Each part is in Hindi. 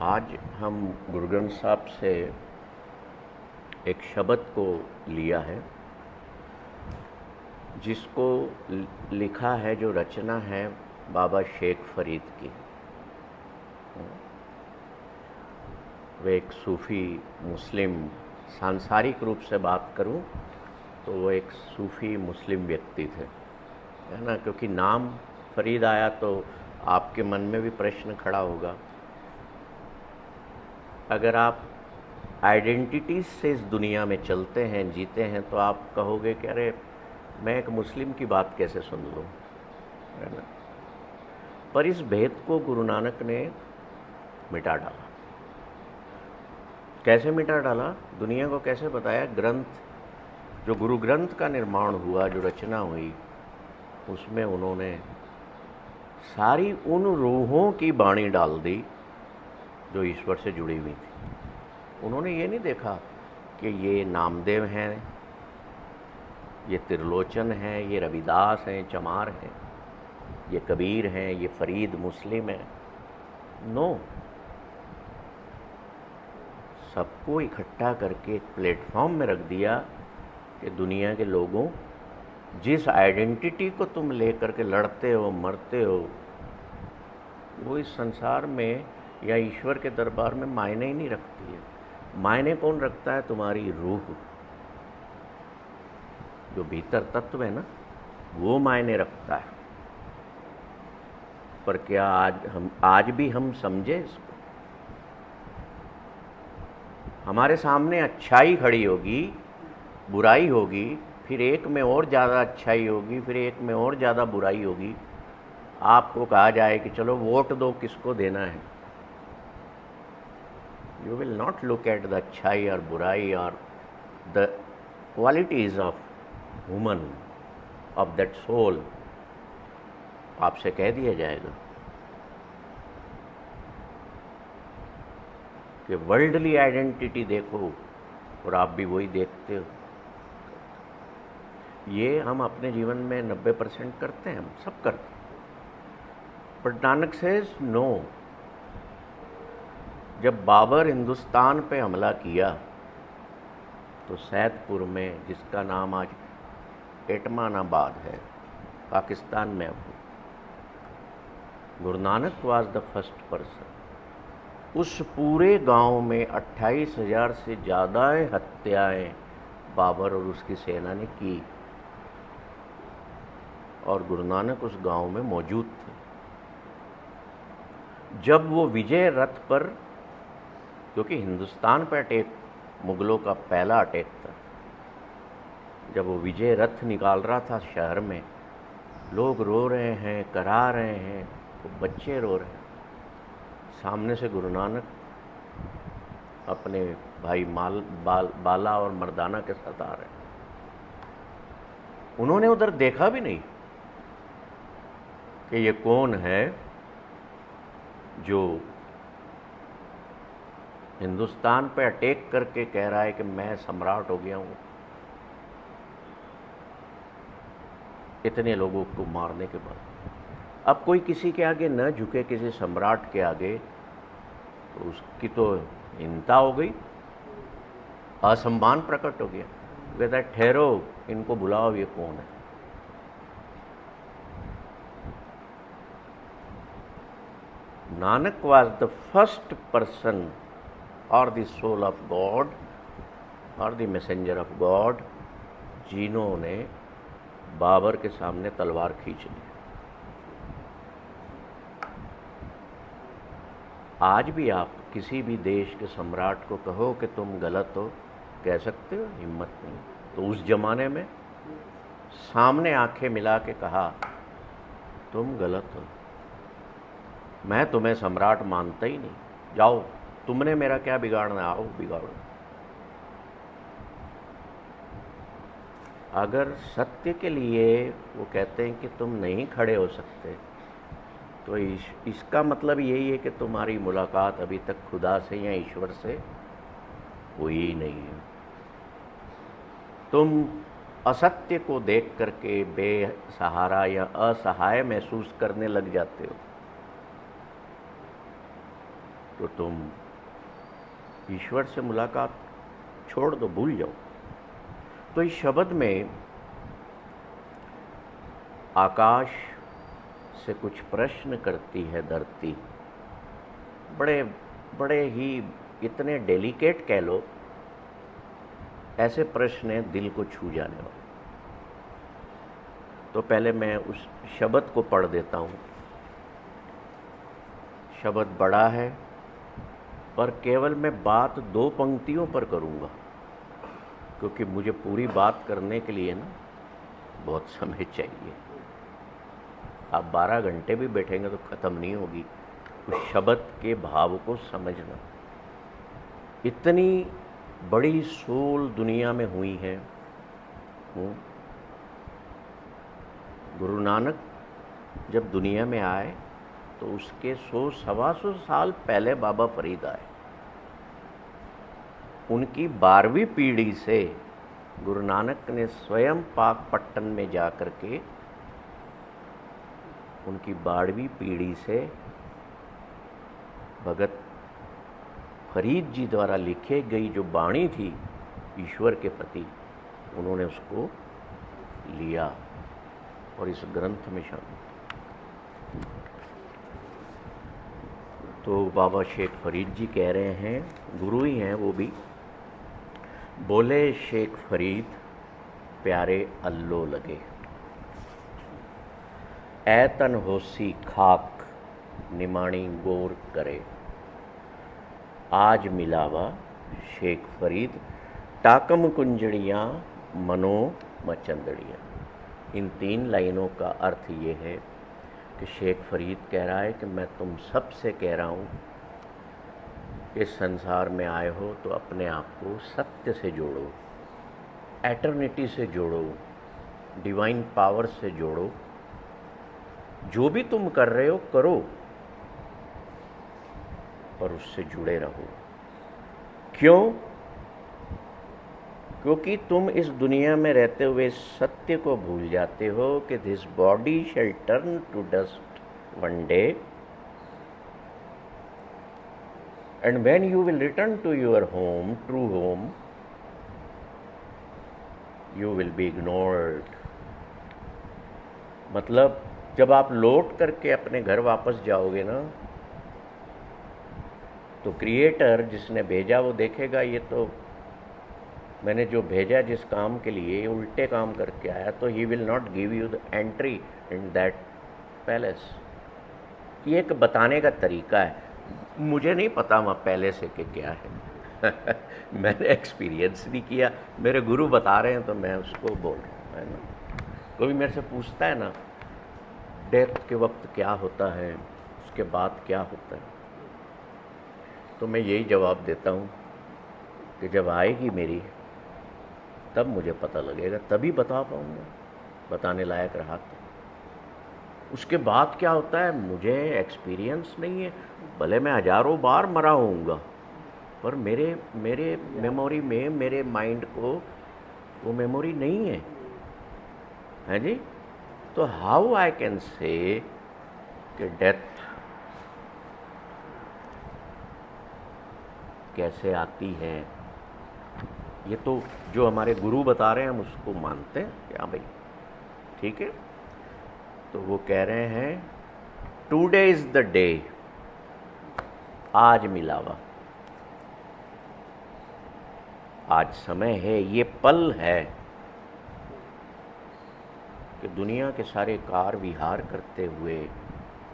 आज हम गुरु ग्रंथ साहब से एक शब्द को लिया है, जिसको लिखा है, जो रचना है बाबा शेख फरीद की। वे एक सूफ़ी मुस्लिम, सांसारिक रूप से बात करूं तो वो एक सूफ़ी मुस्लिम व्यक्ति थे, है ना। क्योंकि नाम फरीद आया तो आपके मन में भी प्रश्न खड़ा होगा। अगर आप आइडेंटिटीज़ से इस दुनिया में चलते हैं, जीते हैं, तो आप कहोगे कि अरे मैं एक मुस्लिम की बात कैसे सुन लूँ, है ना। पर इस भेद को गुरु नानक ने मिटा डाला। कैसे मिटा डाला? दुनिया को कैसे बताया? ग्रंथ, जो गुरु ग्रंथ का निर्माण हुआ, जो रचना हुई, उसमें उन्होंने सारी उन रूहों की बाणी डाल दी जो ईश्वर से जुड़ी हुई थी। उन्होंने ये नहीं देखा कि ये नामदेव हैं, ये त्रिलोचन हैं, ये रविदास हैं, चमार हैं, ये कबीर हैं, ये फरीद मुस्लिम हैं। नो, सबको इकट्ठा करके एक प्लेटफॉर्म में रख दिया कि दुनिया के लोगों, जिस आइडेंटिटी को तुम लेकर के लड़ते हो, मरते हो, वो इस संसार में या ईश्वर के दरबार में मायने ही नहीं रखती है। मायने कौन रखता है? तुम्हारी रूह, जो भीतर तत्व है ना, वो मायने रखता है। पर क्या आज भी हम समझे इसको? हमारे सामने अच्छाई खड़ी होगी, बुराई होगी, फिर एक में और ज़्यादा अच्छाई होगी, फिर एक में और ज़्यादा बुराई होगी। आपको कहा जाए कि चलो वोट दो, किसको देना है? You will not look at the अच्छाई और बुराई और the qualities of human, of that soul. आपसे कह दिया जाएगा कि वर्ल्डली आइडेंटिटी देखो, और आप भी वही देखते हो। ये हम अपने जीवन में 90% करते हैं, हम सब करते हैं। But Nanak says no. जब बाबर हिंदुस्तान पे हमला किया तो सैदपुर में, जिसका नाम आज एटमानाबाद है, पाकिस्तान में, अब Guru Nanak was the first person. उस पूरे गांव में 28,000 से ज़्यादा हत्याएं बाबर और उसकी सेना ने की, और गुरु नानक उस गांव में मौजूद थे। जब वो विजय रथ पर, क्योंकि हिंदुस्तान पर अटैक मुगलों का पहला अटैक था, जब वो विजय रथ निकाल रहा था शहर में, लोग रो रहे हैं, करा रहे हैं, तो बच्चे रो रहे हैं। सामने से गुरु नानक अपने भाई बाला और मर्दाना के साथ आ रहे हैं। उन्होंने उधर देखा भी नहीं कि ये कौन है जो हिंदुस्तान पे अटैक करके कह रहा है कि मैं सम्राट हो गया हूँ, इतने लोगों को मारने के बाद। अब कोई किसी के आगे न झुके, किसी सम्राट के आगे, तो उसकी तो हिंसा हो गई, असम्मान प्रकट हो गया। कहता है ठहरो, इनको बुलाओ, ये कौन है? Nanak was the first person और द सोल ऑफ गॉड और द मैसेंजर ऑफ गॉड, जिन्होंने बाबर के सामने तलवार खींच ली। आज भी आप किसी भी देश के सम्राट को कहो कि तुम गलत हो, कह सकते हो? हिम्मत नहीं। तो उस जमाने में सामने आंखें मिला के कहा, तुम गलत हो, मैं तुम्हें सम्राट मानता ही नहीं, जाओ, तुमने मेरा क्या बिगाड़ना, आओ बिगाड़ो। अगर सत्य के लिए वो कहते हैं कि तुम नहीं खड़े हो सकते, तो इसका मतलब यही है कि तुम्हारी मुलाकात अभी तक खुदा से या ईश्वर से हुई ही नहीं है। तुम असत्य को देख करके बेसहारा या असहाय महसूस करने लग जाते हो। तो तुम ईश्वर से मुलाकात छोड़ दो, भूल जाओ। तो इस शब्द में आकाश से कुछ प्रश्न करती है धरती, बड़े बड़े ही इतने डेलिकेट कह लो, ऐसे प्रश्न हैं दिल को छू जाने वाले। तो पहले मैं उस शब्द को पढ़ देता हूँ। शब्द बड़ा है, पर केवल मैं बात 2 पंक्तियों पर करूँगा, क्योंकि मुझे पूरी बात करने के लिए ना बहुत समय चाहिए। आप 12 घंटे भी बैठेंगे तो ख़त्म नहीं होगी उस शब्द के भाव को समझना। इतनी बड़ी सोल दुनिया में हुई है। गुरु नानक जब दुनिया में आए तो उसके 100-125 साल पहले बाबा फरीद आए। उनकी 12वीं पीढ़ी से गुरु नानक ने स्वयं पाकपट्टन में जाकर के उनकी 12वीं पीढ़ी से भगत फरीद जी द्वारा लिखे गई जो वाणी थी ईश्वर के प्रति, उन्होंने उसको लिया और इस ग्रंथ में शामिल। तो बाबा शेख फरीद जी कह रहे हैं, गुरु ही हैं वो भी, बोले शेख फरीद प्यारे अल्लो लगे, ऐ तन होसी खाक निमाणी गोर करे, आज मिलावा शेख फरीद टाकम कुंजड़ियाँ मनो मचंदड़ियाँ। इन 3 लाइनों का अर्थ ये है कि शेख फरीद कह रहा है कि मैं तुम सब से कह रहा हूँ, इस संसार में आए हो तो अपने आप को सत्य से जोड़ो, एटर्निटी से जोड़ो, डिवाइन पावर से जोड़ो। जो भी तुम कर रहे हो करो, पर उससे जुड़े रहो। क्यों? क्योंकि तुम इस दुनिया में रहते हुए सत्य को भूल जाते हो कि this body shall turn to dust one day, and when you will return to your home, true home, you will be ignored. मतलब जब आप लौट करके अपने घर वापस जाओगे ना, तो क्रिएटर जिसने भेजा वो देखेगा ये तो मैंने जो भेजा जिस काम के लिए उल्टे काम करके आया, तो he will not give you the entry in that palace. ये एक बताने का तरीका है, मुझे नहीं पता वहाँ पैलेस है कि क्या है मैंने एक्सपीरियंस नहीं किया, मेरे गुरु बता रहे हैं तो मैं उसको बोल रहा हूँ, है ना। कोई मेरे से पूछता है ना डेथ के वक्त क्या होता है, उसके बाद क्या होता है, तो मैं यही जवाब देता हूँ कि जब आएगी मेरी तब मुझे पता लगेगा, तभी बता पाऊँगा, बताने लायक रहा तो। उसके बाद क्या होता है मुझे एक्सपीरियंस नहीं है, भले मैं हज़ारों बार मरा होऊंगा, पर मेरे मेमोरी में, मेरे माइंड को वो मेमोरी नहीं है, है जी। तो हाउ आई कैन से कि डेथ कैसे आती है, ये तो जो हमारे गुरु बता रहे हैं हम उसको मानते हैं कि हाँ भाई ठीक है। तो वो कह रहे हैं टुडे इज द डे, आज मिलावा, आज समय है, ये पल है कि दुनिया के सारे कार विहार करते हुए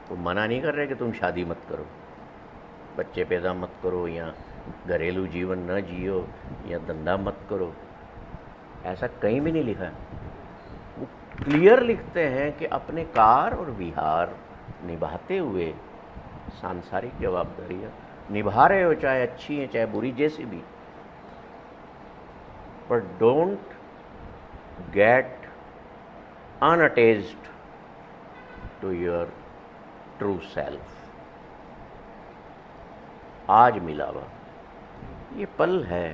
वो मना नहीं कर रहे कि तुम शादी मत करो, बच्चे पैदा मत करो, या घरेलू जीवन न जियो, या धंधा मत करो, ऐसा कहीं भी नहीं लिखा है। वो क्लियर लिखते हैं कि अपने कार और विहार निभाते हुए सांसारिक जवाबदारियाँ निभा रहे हो, चाहे अच्छी हैं चाहे बुरी, जैसी भी, पर don't get unattached to your true self। आज मिलावा, ये पल है,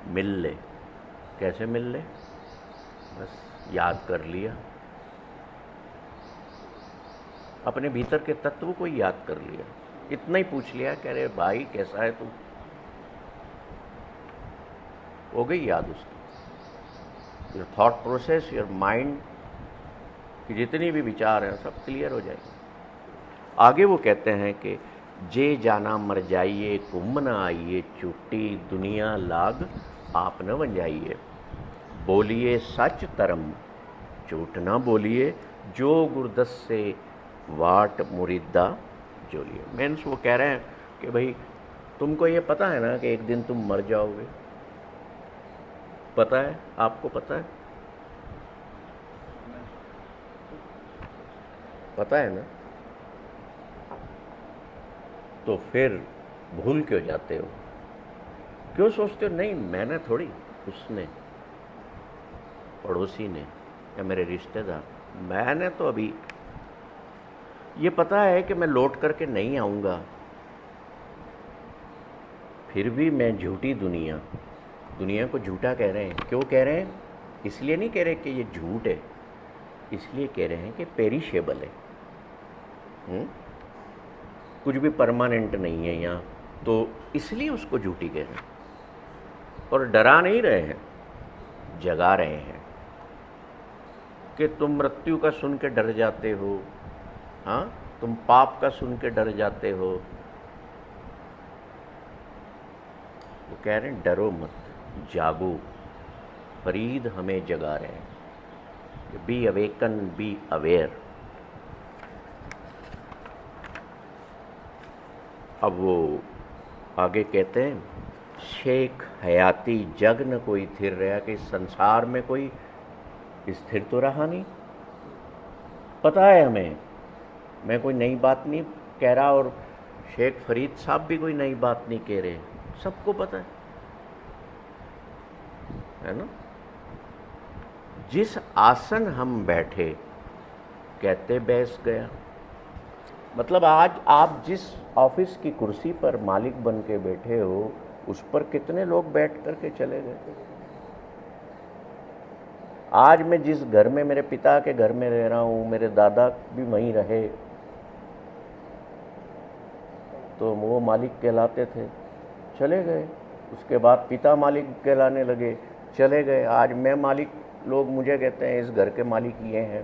मिल ले। कैसे मिल ले? बस याद कर लिया, अपने भीतर के तत्व को याद कर लिया, इतना ही पूछ लिया, कह रहे भाई कैसा है तू, हो गई याद उसकी। Your thought process, your mind की जितनी भी विचार हैं सब क्लियर हो जाएंगे। आगे वो कहते हैं कि जे जाना मर जाइए कुंभ न आइए, चुट्टी दुनिया लाग आप न बन जाइए, बोलिए सच धर्म झूठ ना बोलिए, जो गुरदस से वाट मुरीदा जोलिए। मीन्स वो कह रहे हैं कि भाई तुमको ये पता है ना कि एक दिन तुम मर जाओगे, पता है, आपको पता है, पता है ना, तो फिर भूल क्यों जाते हो, क्यों सोचते हो नहीं मैंने थोड़ी, उसने, पड़ोसी ने या मेरे रिश्तेदार, मैंने तो अभी ये पता है कि मैं लौट करके नहीं आऊँगा, फिर भी मैं झूठी दुनिया, दुनिया को झूठा कह रहे हैं। क्यों कह रहे हैं? इसलिए नहीं कह रहे कि ये झूठ है, इसलिए कह रहे हैं कि पेरिशेबल है। कुछ भी परमानेंट नहीं है यहाँ, तो इसलिए उसको झूठी कह रहे हैं। और डरा नहीं रहे हैं, जगा रहे हैं कि तुम मृत्यु का सुन के डर जाते हो, हाँ, तुम पाप का सुन के डर जाते हो, वो कह रहे हैं डरो मत, जागो। फरीद हमें जगा रहे हैं कि बी अवेकन, बी अवेयर। अब वो आगे कहते हैं शेख हयाती जग न कोई थिर रहा, कि संसार में कोई स्थिर तो रहा नहीं। पता है हमें, मैं कोई नई बात नहीं कह रहा और शेख फरीद साहब भी कोई नई बात नहीं कह रहे, सबको पता है ना। जिस आसन हम बैठे कहते बैस गया, मतलब आज आप जिस ऑफिस की कुर्सी पर मालिक बन के बैठे हो, उस पर कितने लोग बैठ करके चले गए। आज मैं जिस घर में, मेरे पिता के घर में रह रहा हूँ, मेरे दादा भी वहीं रहे, तो वो मालिक कहलाते थे, चले गए। उसके बाद पिता मालिक कहलाने लगे, चले गए। आज मैं मालिक, लोग मुझे कहते हैं इस घर के मालिक ये हैं,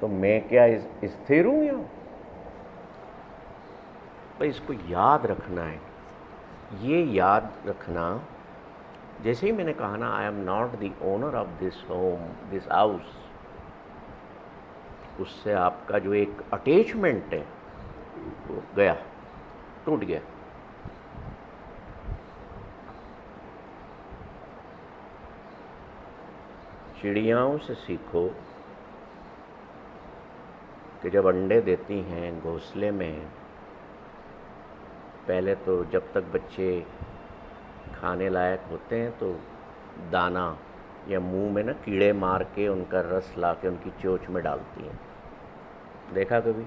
तो मैं क्या स्थिर हूँ यहाँ? भाई इसको याद रखना है। ये याद रखना, जैसे ही मैंने कहा ना, I am not the owner of this home, this house, उससे आपका जो एक अटैचमेंट है वो गया, टूट गया। चिड़ियाओं से सीखो कि जब अंडे देती हैं घोंसले में, पहले तो जब तक बच्चे खाने लायक होते हैं तो दाना या मुंह में ना कीड़े मार के उनका रस ला के उनकी चोंच में डालती हैं, देखा कभी?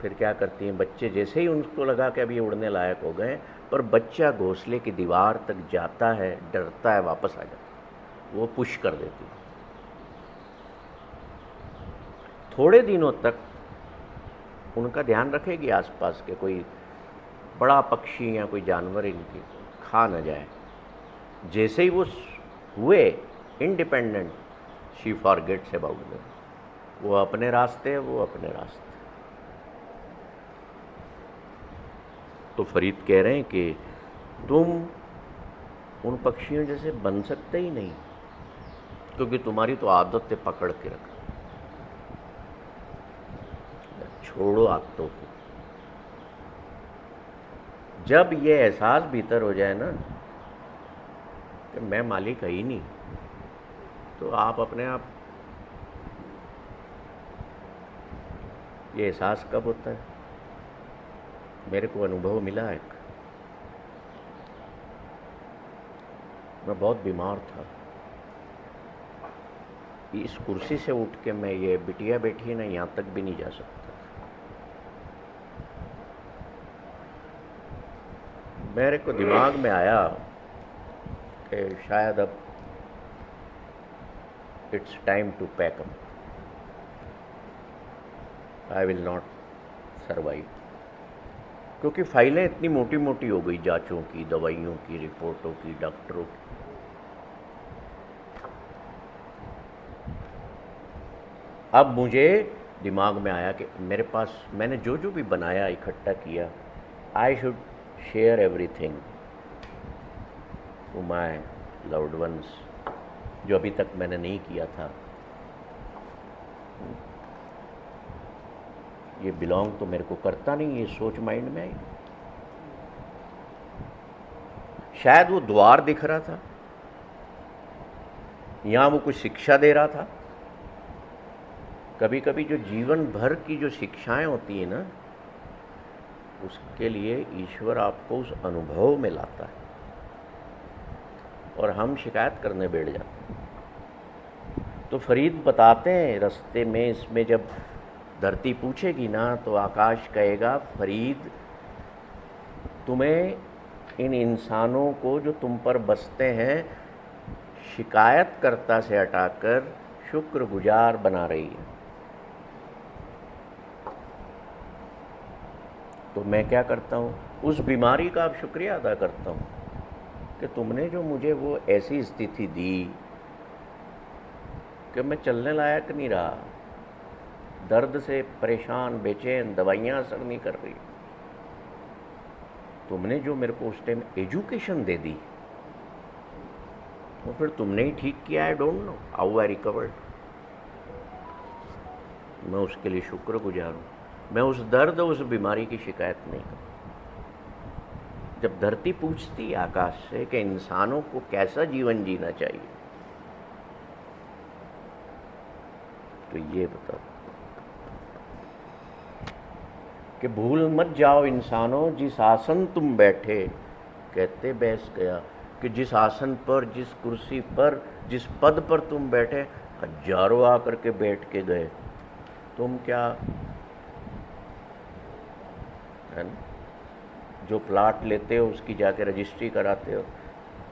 फिर क्या करती हैं, बच्चे जैसे ही उनको लगा कि अभी उड़ने लायक हो गए, पर बच्चा घोंसले की दीवार तक जाता है, डरता है, वापस आ जाता है, वो पुश कर देती है। थोड़े दिनों तक उनका ध्यान रखेगी आसपास के कोई बड़ा पक्षी या कोई जानवर इनकी खा न जाए। जैसे ही वो हुए independent, she forgets about them, वो अपने रास्ते, वो अपने रास्ते। तो फरीद कह रहे हैं कि तुम उन पक्षियों जैसे बन सकते ही नहीं, क्योंकि तुम्हारी तो आदत है पकड़ के रखना। छोड़ो आदतों को। जब ये एहसास भीतर हो जाए ना कि मैं मालिक है ही नहीं, तो आप अपने आप, ये एहसास कब होता है? मेरे को अनुभव मिला है। मैं बहुत बीमार था, इस कुर्सी से उठ के मैं, ये बिटिया बैठी है ना, यहाँ तक भी नहीं जा सकता। मेरे को दिमाग में आया कि शायद अब it's time to pack up, I will not survive, क्योंकि फाइलें इतनी मोटी मोटी हो गई, जांचों की, दवाइयों की, रिपोर्टों की, डॉक्टरों की। अब मुझे दिमाग में आया कि मेरे पास मैंने जो जो भी बनाया, इकट्ठा किया, I should share everything to my loved ones, जो अभी तक मैंने नहीं किया था। ये बिलोंग तो मेरे को करता नहीं, ये सोच माइंड में आई। शायद वो द्वार दिख रहा था, यहाँ वो कुछ शिक्षा दे रहा था। कभी कभी जो जीवन भर की जो शिक्षाएं होती हैं ना, उसके लिए ईश्वर आपको उस अनुभव में लाता है, और हम शिकायत करने बैठ जाते हैं। तो फरीद बताते हैं रास्ते में, इसमें जब धरती पूछेगी ना, तो आकाश कहेगा, फरीद तुम्हें इन इंसानों को जो तुम पर बसते हैं, शिकायतकर्ता से हटाकर शुक्रगुजार बना रही है। तो मैं क्या करता हूँ, उस बीमारी का अब शुक्रिया अदा करता हूँ कि तुमने जो मुझे वो ऐसी स्थिति दी कि मैं चलने लायक नहीं रहा, दर्द से परेशान, बेचैन, दवाइयाँ असर नहीं कर रही। तुमने जो मेरे को उस टाइम एजुकेशन दे दी, और फिर तुमने ही ठीक किया। I don't know how I recovered. मैं उसके लिए शुक्रगुजार हूँ। मैं उस दर्द, उस बीमारी की शिकायत नहीं करता। जब धरती पूछती आकाश से कि इंसानों को कैसा जीवन जीना चाहिए, तो ये बताओ कि भूल मत जाओ इंसानों जिस आसन तुम बैठे। कहते बैस गया कि जिस आसन पर, जिस कुर्सी पर, जिस पद पर तुम बैठे, हजारों आकर के बैठ के गए। तुम क्या है ना, जो प्लाट लेते हो उसकी जाके रजिस्ट्री कराते हो,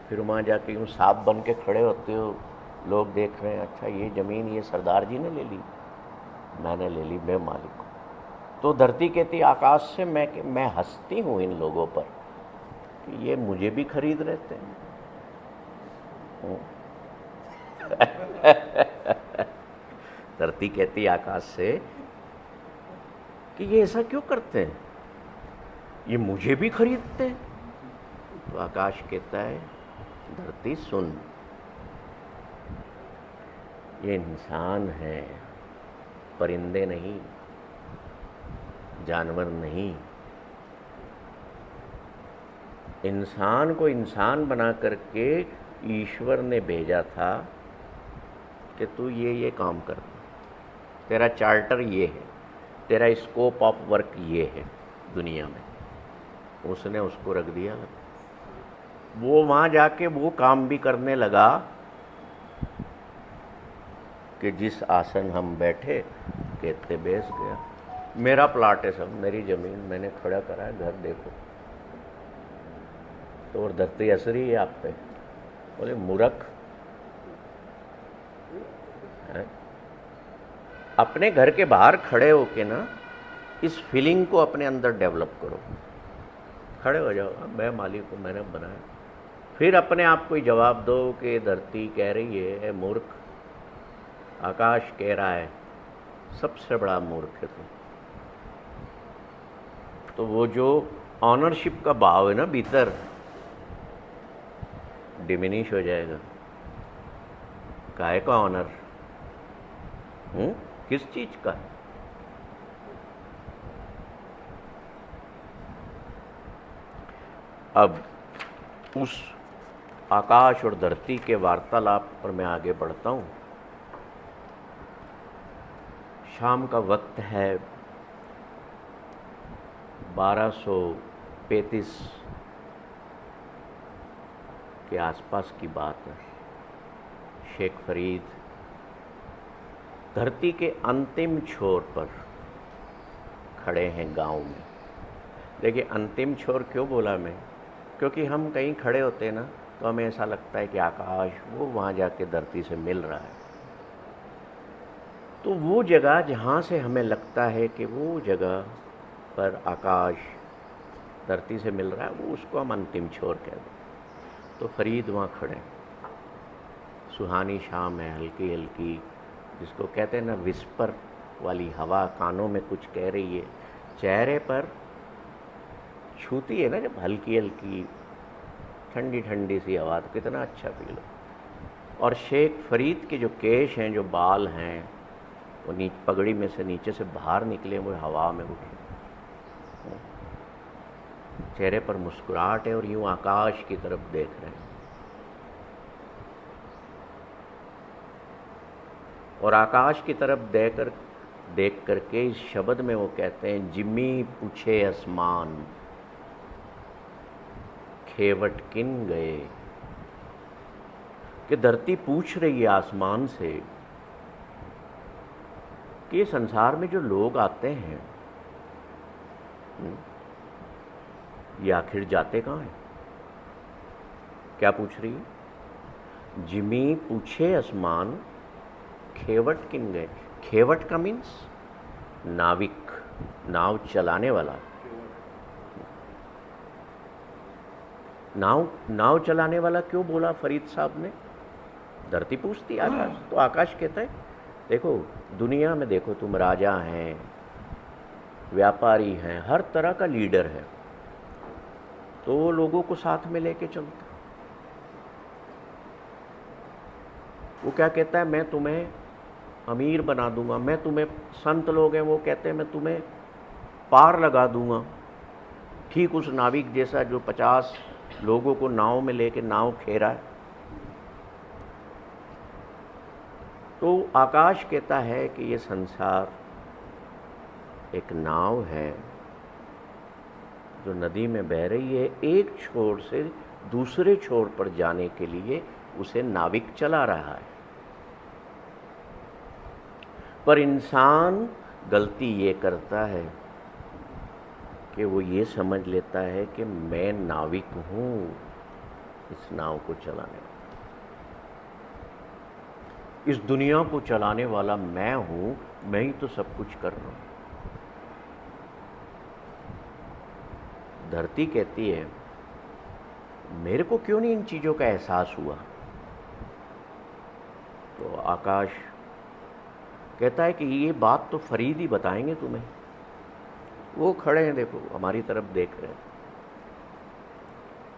फिर वहाँ जाके यूँ सांप बन के खड़े होते हो, लोग देख रहे हैं, अच्छा ये ज़मीन ये सरदार जी ने ले ली, मैंने ले ली, मैं मालिक हूँ। तो धरती कहती आकाश से, मैं हंसती हूँ इन लोगों पर कि ये मुझे भी खरीद रहते हैं। धरती कहती आकाश से कि ये ऐसा क्यों करते हैं, ये मुझे भी खरीदते हैं। तो आकाश कहता है, धरती सुन, ये इंसान है, परिंदे नहीं, जानवर नहीं। इंसान को इंसान बना करके ईश्वर ने भेजा था कि तू ये काम कर, तेरा चार्टर ये है, तेरा स्कोप ऑफ वर्क ये है दुनिया में। उसने उसको रख दिया, वो वहाँ जाके वो काम भी करने लगा कि जिस आसन हम बैठे, कहते बैस गया। मेरा प्लाट है सब, मेरी ज़मीन, मैंने खड़ा करा है, घर देखो। तो और धरती हंस रही है आप पे, बोले मूर्ख है। अपने घर के बाहर खड़े होके ना इस फीलिंग को अपने अंदर डेवलप करो। खड़े हो जाओ, मैं मालिक हूँ, मैंने बनाया। फिर अपने आप को ही जवाब दो कि धरती कह रही है मूर्ख, आकाश कह रहा है सबसे बड़ा मूर्ख है तुम। तो वो जो ऑनरशिप का भाव है ना भीतर, डिमिनिश हो जाएगा। काहे का ऑनर, किस चीज का? अब उस आकाश और धरती के वार्तालाप पर मैं आगे बढ़ता हूँ। शाम का वक्त है, 1235 के आसपास की बात है। शेख फरीद धरती के अंतिम छोर पर खड़े हैं गांव में। देखिए अंतिम छोर क्यों बोला मैं, क्योंकि हम कहीं खड़े होते हैं ना तो हमें ऐसा लगता है कि आकाश वो वहाँ जाके धरती से मिल रहा है। तो वो जगह जहाँ से हमें लगता है कि वो जगह पर आकाश धरती से मिल रहा है, वो उसको हम अंतिम छोर कह दें। तो फरीद वहाँ खड़े, सुहानी शाम है, हल्की हल्की, जिसको कहते हैं ना विस्पर वाली हवा कानों में कुछ कह रही है, चेहरे पर छूती है ना जब हल्की हल्की ठंडी ठंडी सी हवा, तो कितना अच्छा फील हो। और शेख फरीद के जो केश हैं, जो बाल हैं, वो पगड़ी में से नीचे से बाहर निकले, वो हवा में उठे, चेहरे पर मुस्कुराहट है और यूं आकाश की तरफ देख रहे हैं। और आकाश की तरफ देख करके इस शब्द में वो कहते हैं, जिमी पूछे आसमान खेवट किन गए, कि धरती पूछ रही है आसमान से कि ये संसार में जो लोग आते हैं ये आखिर जाते कहाँ हैं? क्या पूछ रही है? जिमी पूछे आसमान खेवट किन गए। खेवट का मीन्स नाविक, नाव चलाने वाला। नाव चलाने वाला क्यों बोला फरीद साहब ने? धरती पूछती आकाश, तो आकाश कहता है देखो दुनिया में देखो, तुम राजा हैं, व्यापारी हैं, हर तरह का लीडर है, तो वो लोगों को साथ में लेके चलता। वो क्या कहता है, मैं तुम्हें अमीर बना दूंगा, मैं तुम्हें, संत लोग हैं वो कहते हैं मैं तुम्हें पार लगा दूंगा, ठीक उस नाविक जैसा जो 50 लोगों को नाव में लेके नाव खेरा है। तो आकाश कहता है कि ये संसार एक नाव है जो नदी में बह रही है, एक छोर से दूसरे छोर पर जाने के लिए उसे नाविक चला रहा है। पर इंसान गलती ये करता है कि वो ये समझ लेता है कि मैं नाविक हूँ इस नाव को चलाने वाला, इस दुनिया को चलाने वाला मैं हूँ, मैं ही तो सब कुछ कर रहा हूँ। धरती कहती है मेरे को क्यों नहीं इन चीज़ों का एहसास हुआ? तो आकाश कहता है कि ये बात तो फरीद ही बताएंगे तुम्हें। वो खड़े हैं, देखो हमारी तरफ देख रहे हैं।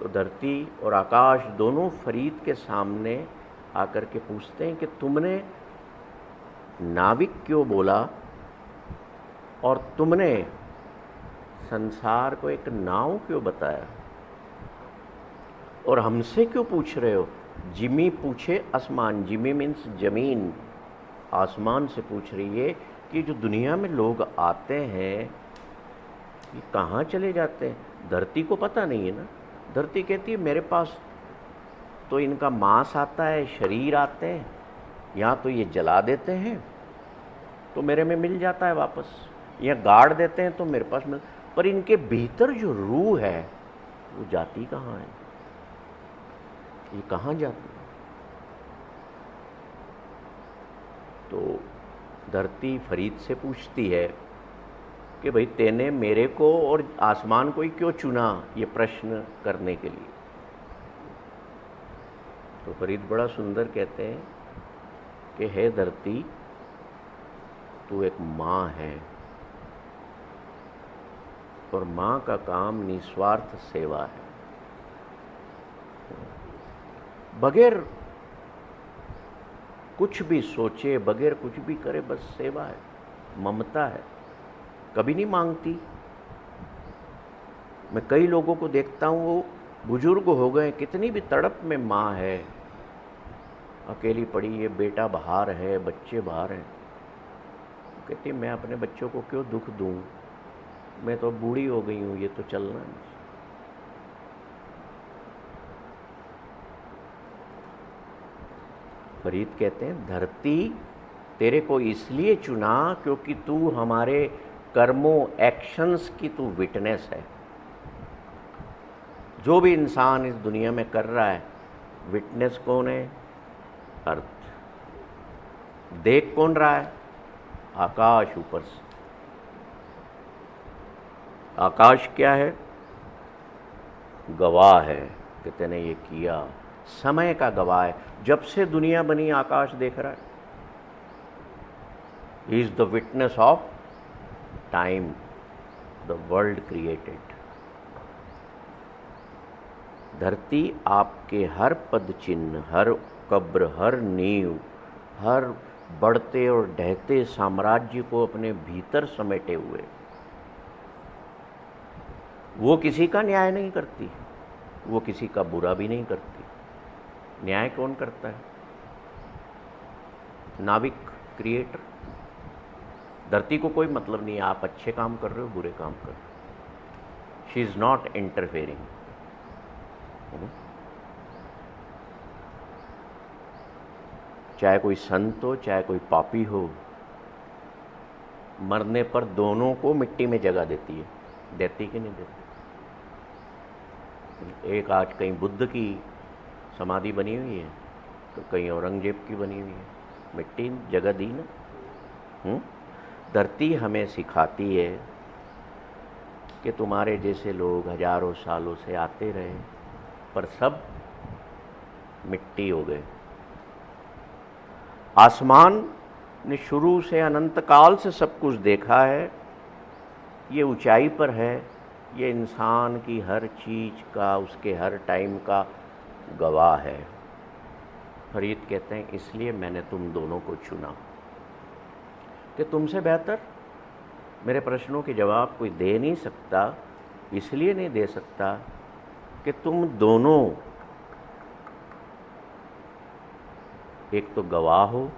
तो धरती और आकाश दोनों फरीद के सामने आकर के पूछते हैं कि तुमने नाविक क्यों बोला और तुमने संसार को एक नाव क्यों बताया, और हमसे क्यों पूछ रहे हो? जिमी पूछे आसमान, जिमी मीन्स जमीन, आसमान से पूछ रही है कि जो दुनिया में लोग आते हैं ये कहाँ चले जाते हैं? धरती को पता नहीं है ना। धरती कहती है मेरे पास तो इनका मांस आता है, शरीर आते हैं, यहाँ तो ये जला देते हैं तो मेरे में मिल जाता है वापस, यहाँ गाड़ देते हैं तो मेरे पास मिल, पर इनके भीतर जो रूह है वो जाती कहाँ है? ये कहाँ जाती है? तो धरती फरीद से पूछती है कि भाई तेने मेरे को और आसमान को ही क्यों चुना ये प्रश्न करने के लिए? तो फरीद बड़ा सुंदर कहते हैं कि हे धरती, तू एक माँ है और माँ का काम निस्वार्थ सेवा है, बगैर कुछ भी सोचे, बगैर कुछ भी करे, बस सेवा है, ममता है, कभी नहीं मांगती। मैं कई लोगों को देखता हूँ, वो बुजुर्ग हो गए, कितनी भी तड़प में माँ है, अकेली पड़ी है, बेटा बाहर है, बच्चे बाहर हैं, कहती मैं अपने बच्चों को क्यों दुख दूँ, मैं तो बूढ़ी हो गई हूँ, ये तो चलना नहीं। फरीद कहते हैं धरती तेरे को इसलिए चुना क्योंकि तू हमारे कर्मों, एक्शंस की तू विटनेस है। जो भी इंसान इस दुनिया में कर रहा है, विटनेस कौन है? अर्थ। देख कौन रहा है? आकाश ऊपर से। आकाश क्या है? गवाह है कि तूने ये किया, समय का गवाह है। जब से दुनिया बनी आकाश देख रहा है। He is the witness of time, the world created. धरती आपके हर पद चिन्ह, हर कब्र, हर नींव, हर बढ़ते और ढहते साम्राज्य को अपने भीतर समेटे हुए। वो किसी का न्याय नहीं करती, वो किसी का बुरा भी नहीं करती। न्याय कौन करता है? नाविक, क्रिएटर। धरती को कोई मतलब नहीं है आप अच्छे काम कर रहे हो, बुरे काम कर रहे हो। She is not interfering. चाहे कोई संत हो, चाहे कोई पापी हो, मरने पर दोनों को मिट्टी में जगह देती है। देती कि नहीं देती? एक आज कहीं बुद्ध की समाधि बनी हुई है, तो कहीं औरंगजेब की बनी हुई है। मिट्टी जगह दी ना। धरती हमें सिखाती है कि तुम्हारे जैसे लोग हजारों सालों से आते रहे, पर सब मिट्टी हो गए। आसमान ने शुरू से अनंत काल से सब कुछ देखा है, ये ऊंचाई पर है, ये इंसान की हर चीज़ का, उसके हर टाइम का गवाह है। फरीद कहते हैं इसलिए मैंने तुम दोनों को चुना कि तुमसे बेहतर मेरे प्रश्नों के जवाब कोई दे नहीं सकता। इसलिए नहीं दे सकता कि तुम दोनों एक तो गवाह हो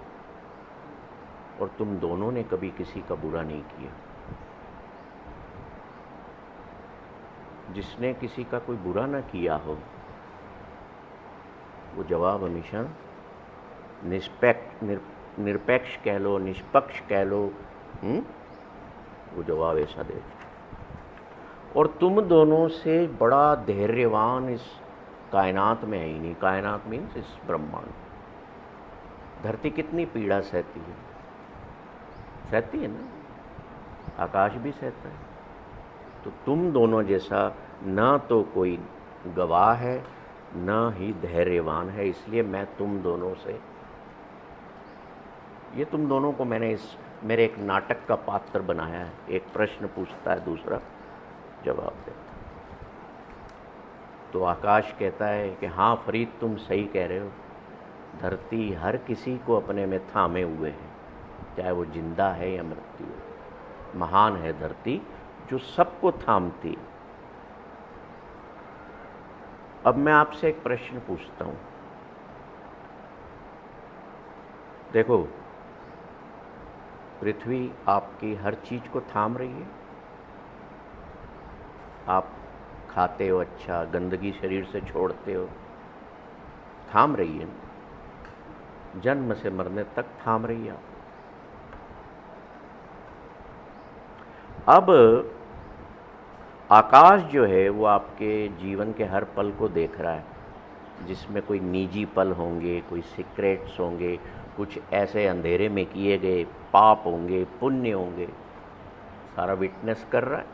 और तुम दोनों ने कभी किसी का बुरा नहीं किया। जिसने किसी का कोई बुरा ना किया हो, वो जवाब हमेशा निरपेक्ष कह लो, निष्पक्ष कह लो, वो जवाब ऐसा दे। और तुम दोनों से बड़ा धैर्यवान इस कायनात में है ही नहीं। कायनात मीन्स इस ब्रह्मांड। धरती कितनी पीड़ा सहती है? सहती है ना। आकाश भी सहता है। तो तुम दोनों जैसा ना तो कोई गवाह है, ना ही धैर्यवान है। इसलिए मैं तुम दोनों से, ये तुम दोनों को मैंने इस मेरे एक नाटक का पात्र बनाया है। एक प्रश्न पूछता है, दूसरा जवाब देता है। तो आकाश कहता है कि हाँ फरीद, तुम सही कह रहे हो। धरती हर किसी को अपने में थामे हुए है, चाहे वो जिंदा है या मृत्यु है। महान है धरती जो सबको थामती। अब मैं आपसे एक प्रश्न पूछता हूं। देखो, पृथ्वी आपकी हर चीज को थाम रही है। आप खाते हो अच्छा, गंदगी शरीर से छोड़ते हो, थाम रही है। जन्म से मरने तक थाम रही है। अब आकाश जो है वो आपके जीवन के हर पल को देख रहा है, जिसमें कोई निजी पल होंगे, कोई सीक्रेट्स होंगे, कुछ ऐसे अंधेरे में किए गए पाप होंगे, पुण्य होंगे, सारा विटनेस कर रहा है।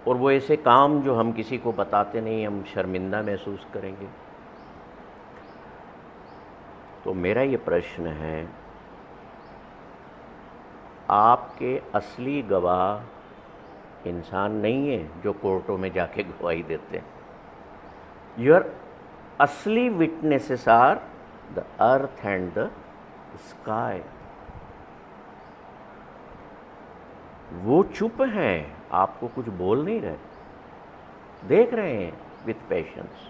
और वो ऐसे काम जो हम किसी को बताते नहीं, हम शर्मिंदा महसूस करेंगे। तो मेरा ये प्रश्न है, आपके असली गवाह इंसान नहीं है जो कोर्टों में जाके गवाही देते हैं। योर असली witnesses are the earth and the sky. वो चुप हैं, आपको कुछ बोल नहीं रहे, देख रहे हैं विथ पेशेंस,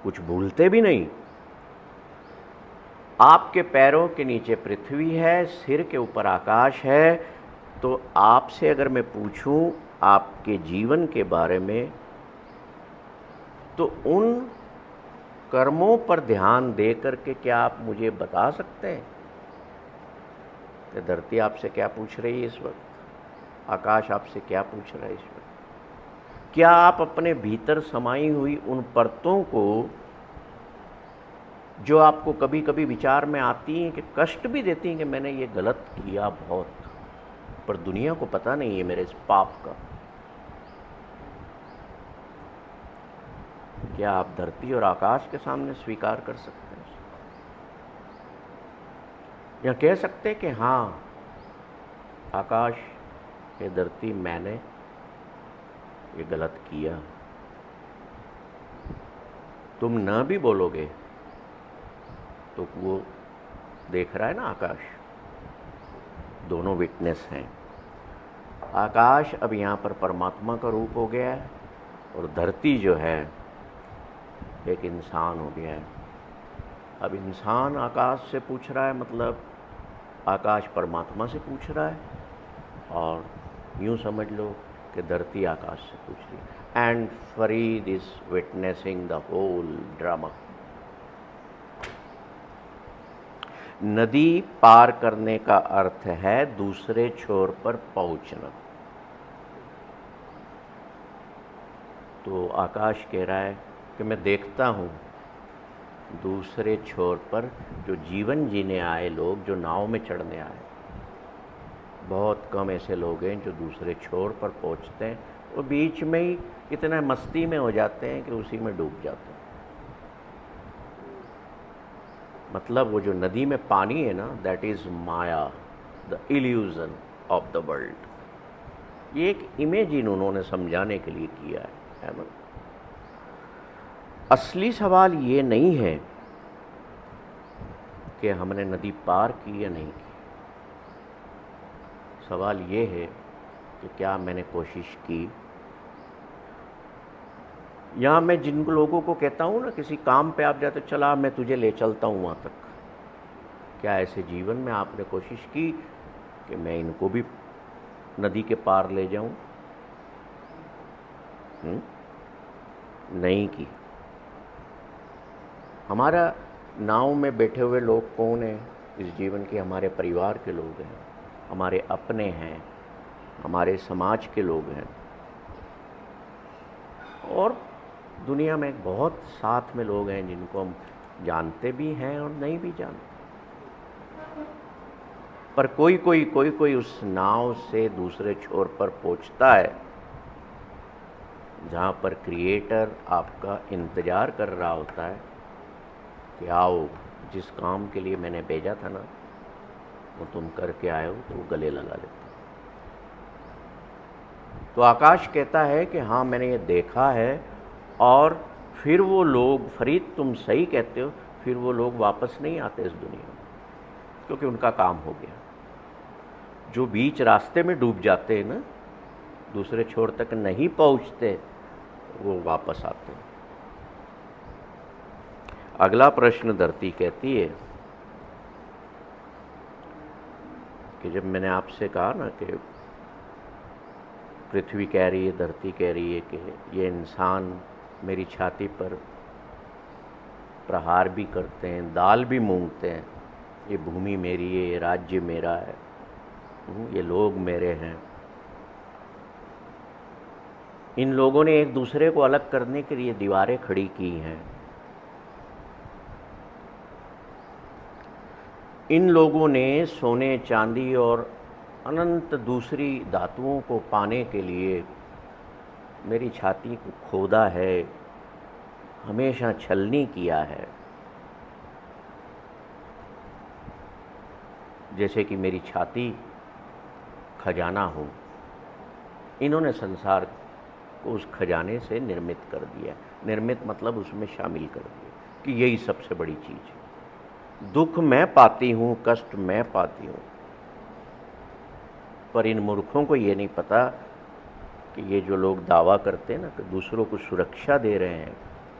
कुछ भूलते भी नहीं। आपके पैरों के नीचे पृथ्वी है, सिर के ऊपर आकाश है। तो आपसे अगर मैं पूछूं आपके जीवन के बारे में, तो उन कर्मों पर ध्यान दे करके क्या आप मुझे बता सकते हैं कि धरती आपसे क्या पूछ रही है इस वक्त, आकाश आपसे क्या पूछ रहा है इस वक्त? क्या आप अपने भीतर समाई हुई उन परतों को, जो आपको कभी कभी विचार में आती हैं कि कष्ट भी देती हैं कि मैंने ये गलत किया बहुत, पर दुनिया को पता नहीं है मेरे इस पाप का। क्या आप धरती और आकाश के सामने स्वीकार कर सकते हैं, या कह सकते हैं कि हाँ आकाश, ये धरती, मैंने ये गलत किया? तुम न भी बोलोगे तो वो देख रहा है ना आकाश, दोनों विटनेस हैं। आकाश अब यहाँ पर परमात्मा का रूप हो गया है और धरती जो है एक इंसान हो गया है। अब इंसान आकाश से पूछ रहा है, मतलब आकाश परमात्मा से पूछ रहा है, और यूँ समझ लो कि धरती आकाश से पूछ रही है। And Farid is witnessing the whole drama. नदी पार करने का अर्थ है दूसरे छोर पर पहुंचना। तो आकाश कह रहा है कि मैं देखता हूँ दूसरे छोर पर जो जीवन जीने आए लोग, जो नाव में चढ़ने आए, बहुत कम ऐसे लोग हैं जो दूसरे छोर पर पहुँचते हैं। वो बीच में ही इतना मस्ती में हो जाते हैं कि उसी में डूब जाते हैं। मतलब वो जो नदी में पानी है ना, that is Maya, the illusion of the world. ये एक इमेजिन उन्होंने समझाने के लिए किया है ना। असली सवाल ये नहीं है कि हमने नदी पार की या नहीं की। सवाल ये है कि क्या मैंने कोशिश की। यहाँ मैं जिन लोगों को कहता हूँ ना, किसी काम पे आप जाते, चला मैं तुझे ले चलता हूँ वहाँ तक, क्या ऐसे जीवन में आपने कोशिश की कि मैं इनको भी नदी के पार ले जाऊँ? नहीं की। हमारा नाव में बैठे हुए लोग कौन हैं इस जीवन के? हमारे परिवार के लोग हैं, हमारे अपने हैं, हमारे समाज के लोग हैं, और दुनिया में बहुत साथ में लोग हैं जिनको हम जानते भी हैं और नहीं भी जानते। पर कोई उस नाव से दूसरे छोर पर पहुंचता है जहाँ पर क्रिएटर आपका इंतज़ार कर रहा होता है कि आओ, जिस काम के लिए मैंने भेजा था ना वो तुम करके आए हो, तो वो गले लगा लेता। तो आकाश कहता है कि हाँ मैंने ये देखा है, और फिर वो लोग, फरीद तुम सही कहते हो, फिर वो लोग वापस नहीं आते इस दुनिया में, क्योंकि उनका काम हो गया। जो बीच रास्ते में डूब जाते हैं ना, दूसरे छोर तक नहीं पहुंचते, वो वापस आते हैं। अगला प्रश्न धरती कहती है कि जब मैंने आपसे कहा ना कि पृथ्वी कह रही है, धरती कह रही है कि ये इंसान मेरी छाती पर प्रहार भी करते हैं, दाल भी मूंगते हैं, ये भूमि मेरी है, ये राज्य मेरा है, ये लोग मेरे हैं। इन लोगों ने एक दूसरे को अलग करने के लिए दीवारें खड़ी की हैं। इन लोगों ने सोने, चांदी और अनंत दूसरी धातुओं को पाने के लिए मेरी छाती को खोदा है, हमेशा छलनी किया है। जैसे कि मेरी छाती खजाना हो, इन्होंने संसार को उस खजाने से निर्मित कर दिया। निर्मित मतलब उसमें शामिल कर दिया कि यही सबसे बड़ी चीज़ है। दुख मैं पाती हूँ, कष्ट मैं पाती हूँ, पर इन मूर्खों को ये नहीं पता कि ये जो लोग दावा करते हैं ना कि दूसरों को सुरक्षा दे रहे हैं,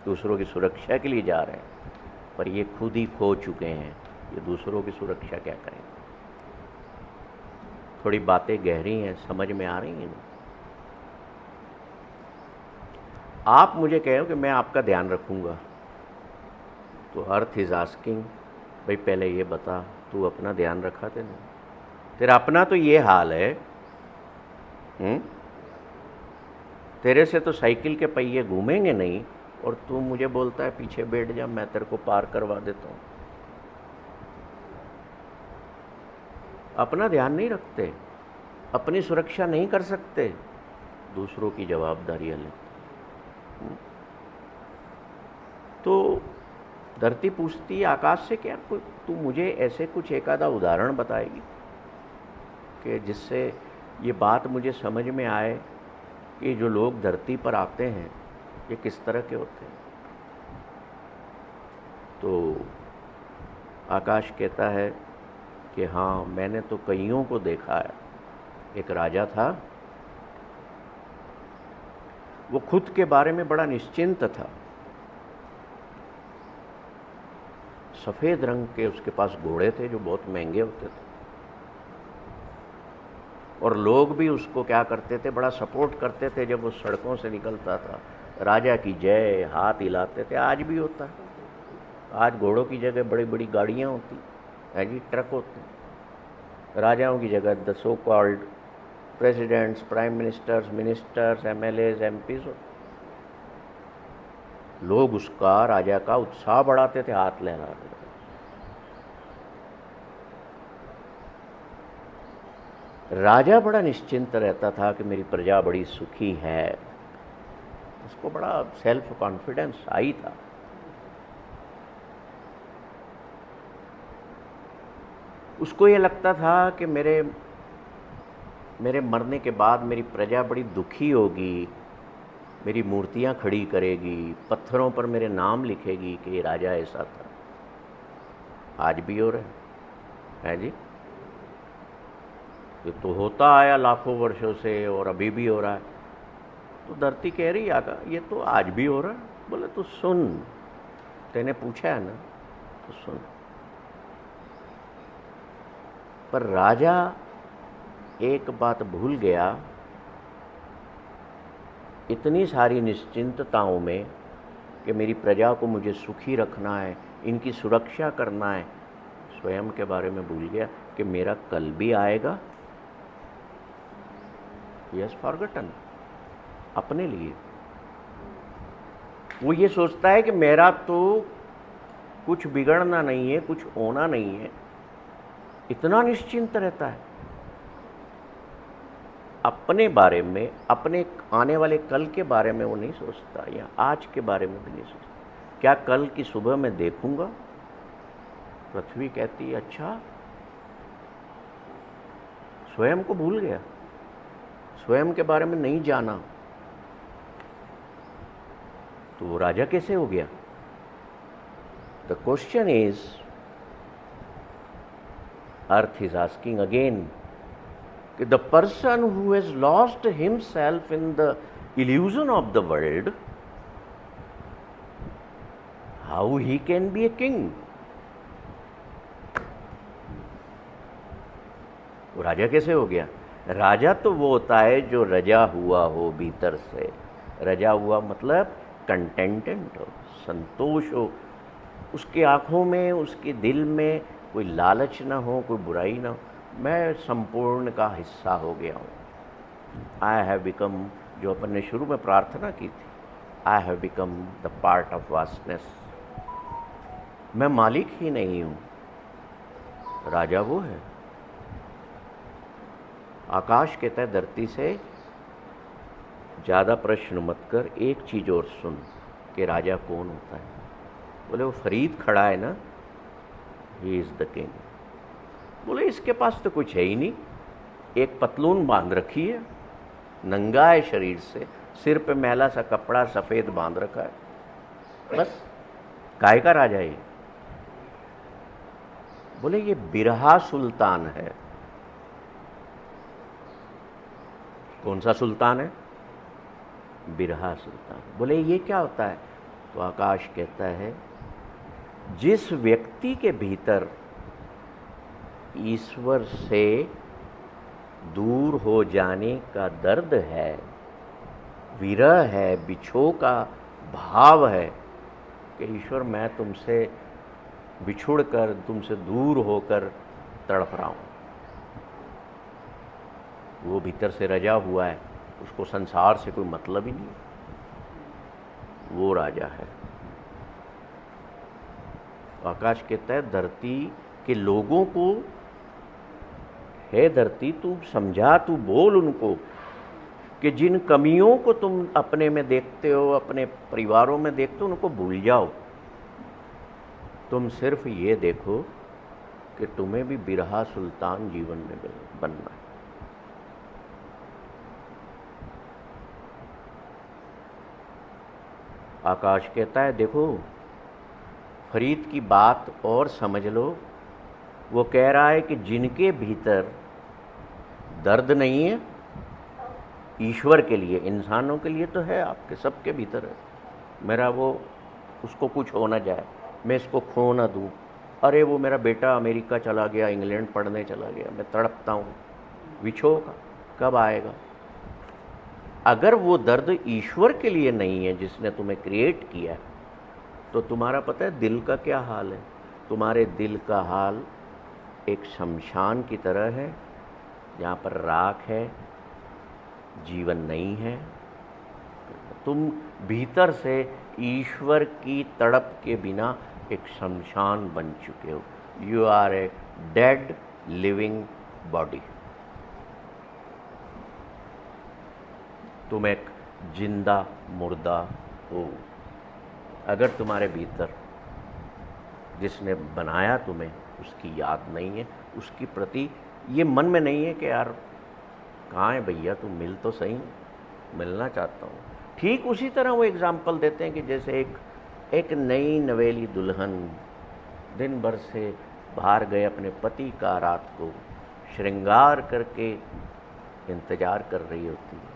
दूसरों की सुरक्षा के लिए जा रहे हैं, पर ये खुद ही खो चुके हैं। ये दूसरों की सुरक्षा क्या करेंगे? थोड़ी बातें गहरी हैं, समझ में आ रही हैं? आप मुझे कहो कि मैं आपका ध्यान रखूँगा, तो अर्थ इज़ आस्किंग, भाई पहले ये बता तू अपना ध्यान रखा तेने? तेरा अपना तो ये हाल है, तेरे से तो साइकिल के पहिए घूमेंगे नहीं, और तू मुझे बोलता है पीछे बैठ जा, मैं तेरे को पार करवा देता हूँ। अपना ध्यान नहीं रखते, अपनी सुरक्षा नहीं कर सकते, दूसरों की जवाबदारियां लेते। तो धरती पूछती है आकाश से, क्या तू मुझे ऐसे कुछ एक आधा उदाहरण बताएगी कि जिससे ये बात मुझे समझ में आए कि जो लोग धरती पर आते हैं ये किस तरह के होते हैं। तो आकाश कहता है कि हाँ, मैंने तो कईयों को देखा है। एक राजा था, वो खुद के बारे में बड़ा निश्चिंत था। सफ़ेद रंग के उसके पास घोड़े थे जो बहुत महंगे होते थे, और लोग भी उसको क्या करते थे, बड़ा सपोर्ट करते थे जब वो सड़कों से निकलता था। राजा की जय हाथ हिलाते थे। आज भी होता है। आज घोड़ों की जगह बड़ी बड़ी गाड़ियाँ होती है जी, ट्रक होते हैं। राजाओं की जगह the so called presidents, prime ministers, ministers, MLAs, MPs होते। लोग उसका, राजा का उत्साह बढ़ाते थे, हाथ लहराते थे। राजा बड़ा निश्चिंत रहता था कि मेरी प्रजा बड़ी सुखी है। उसको बड़ा सेल्फ कॉन्फिडेंस आई था। उसको ये लगता था कि मेरे मरने के बाद मेरी प्रजा बड़ी दुखी होगी, मेरी मूर्तियां खड़ी करेगी, पत्थरों पर मेरे नाम लिखेगी कि ये राजा ऐसा था। आज भी हो रहा है जी। ये तो होता आया लाखों वर्षों से और अभी भी हो रहा है। तो धरती कह रही आका, ये तो आज भी हो रहा है। बोले तो सुन, तेने पूछा है ना, तो सुन। पर राजा एक बात भूल गया, इतनी सारी निश्चिंतताओं में कि मेरी प्रजा को मुझे सुखी रखना है, इनकी सुरक्षा करना है, स्वयं के बारे में भूल गया कि मेरा कल भी आएगा। यस, फॉरगॉटन, अपने लिए। वो ये सोचता है कि मेरा तो कुछ बिगड़ना नहीं है, कुछ होना नहीं है, इतना निश्चिंत रहता है। अपने बारे में, अपने आने वाले कल के बारे में वो नहीं सोचता, या आज के बारे में भी नहीं सोचता। क्या कल की सुबह मैं देखूंगा? पृथ्वी कहती है अच्छा। स्वयं को भूल गया, स्वयं के बारे में नहीं जाना, तो वो राजा कैसे हो गया? The question is, earth is asking again, the person who has lost himself in the illusion of the world, how he can be a king? वो राजा कैसे हो गया? राजा तो वो होता है जो रजा हुआ हो भीतर से। रजा हुआ मतलब कंटेंटेंट हो, संतोष हो, उसकी आँखों में, उसके दिल में कोई लालच ना हो, कोई बुराई ना हो। मैं संपूर्ण का हिस्सा हो गया हूँ। आई हैव बिकम, जो अपन ने शुरू में प्रार्थना की थी, I have become the part of vastness. मैं मालिक ही नहीं हूँ, राजा वो है। आकाश कहता है धरती से, ज़्यादा प्रश्न मत कर, एक चीज़ और सुन कि राजा कौन होता है। बोले वो फरीद खड़ा है ना, ही इज़ द किंग। बोले इसके पास तो कुछ है ही नहीं, एक पतलून बांध रखी है, नंगा है शरीर से, सिर पे मैला सा कपड़ा सफ़ेद बांध रखा है, बस काय का राजा है। बोले ये बिरहा सुल्तान है। कौन सा सुल्तान है? बिरहा सुल्तान। बोले ये क्या होता है? तो आकाश कहता है, जिस व्यक्ति के भीतर ईश्वर से दूर हो जाने का दर्द है, विरह है, बिछोह का भाव है कि ईश्वर मैं तुमसे बिछुड़ कर, तुमसे दूर होकर तड़प रहा हूँ, वो भीतर से रजा हुआ है, उसको संसार से कोई मतलब ही नहीं, वो राजा है। आकाश कहता है धरती के लोगों को हे धरती, तू समझा, तू बोल उनको कि जिन कमियों को तुम अपने में देखते हो, अपने परिवारों में देखते हो, उनको भूल जाओ। तुम सिर्फ ये देखो कि तुम्हें भी बिरहा सुल्तान जीवन में बनना है। आकाश कहता है, देखो फरीद की बात और समझ लो। वो कह रहा है कि जिनके भीतर दर्द नहीं है, ईश्वर के लिए, इंसानों के लिए तो है, आपके सबके भीतर है। मेरा वो, उसको कुछ हो ना जाए, मैं इसको खो ना दूँ, अरे वो मेरा बेटा अमेरिका चला गया, इंग्लैंड पढ़ने चला गया, मैं तड़पता हूँ, विछोह कब आएगा? अगर वो दर्द ईश्वर के लिए नहीं है जिसने तुम्हें क्रिएट किया, तो तुम्हारा पता है दिल का क्या हाल है? तुम्हारे दिल का हाल एक शमशान की तरह है, जहाँ पर राख है, जीवन नहीं है। तुम भीतर से ईश्वर की तड़प के बिना एक शमशान बन चुके हो। You are a dead living body. तुम एक जिंदा मुर्दा हो। अगर तुम्हारे भीतर जिसने बनाया तुम्हें उसकी याद नहीं है, उसकी प्रति ये मन में नहीं है कि यार कहाँ है भैया, तुम मिल तो सही, मिलना चाहता हूँ। ठीक उसी तरह वो एग्जाम्पल देते हैं कि जैसे एक नई नवेली दुल्हन दिन भर से बाहर गए अपने पति का रात को श्रृंगार करके इंतज़ार कर रही होती है,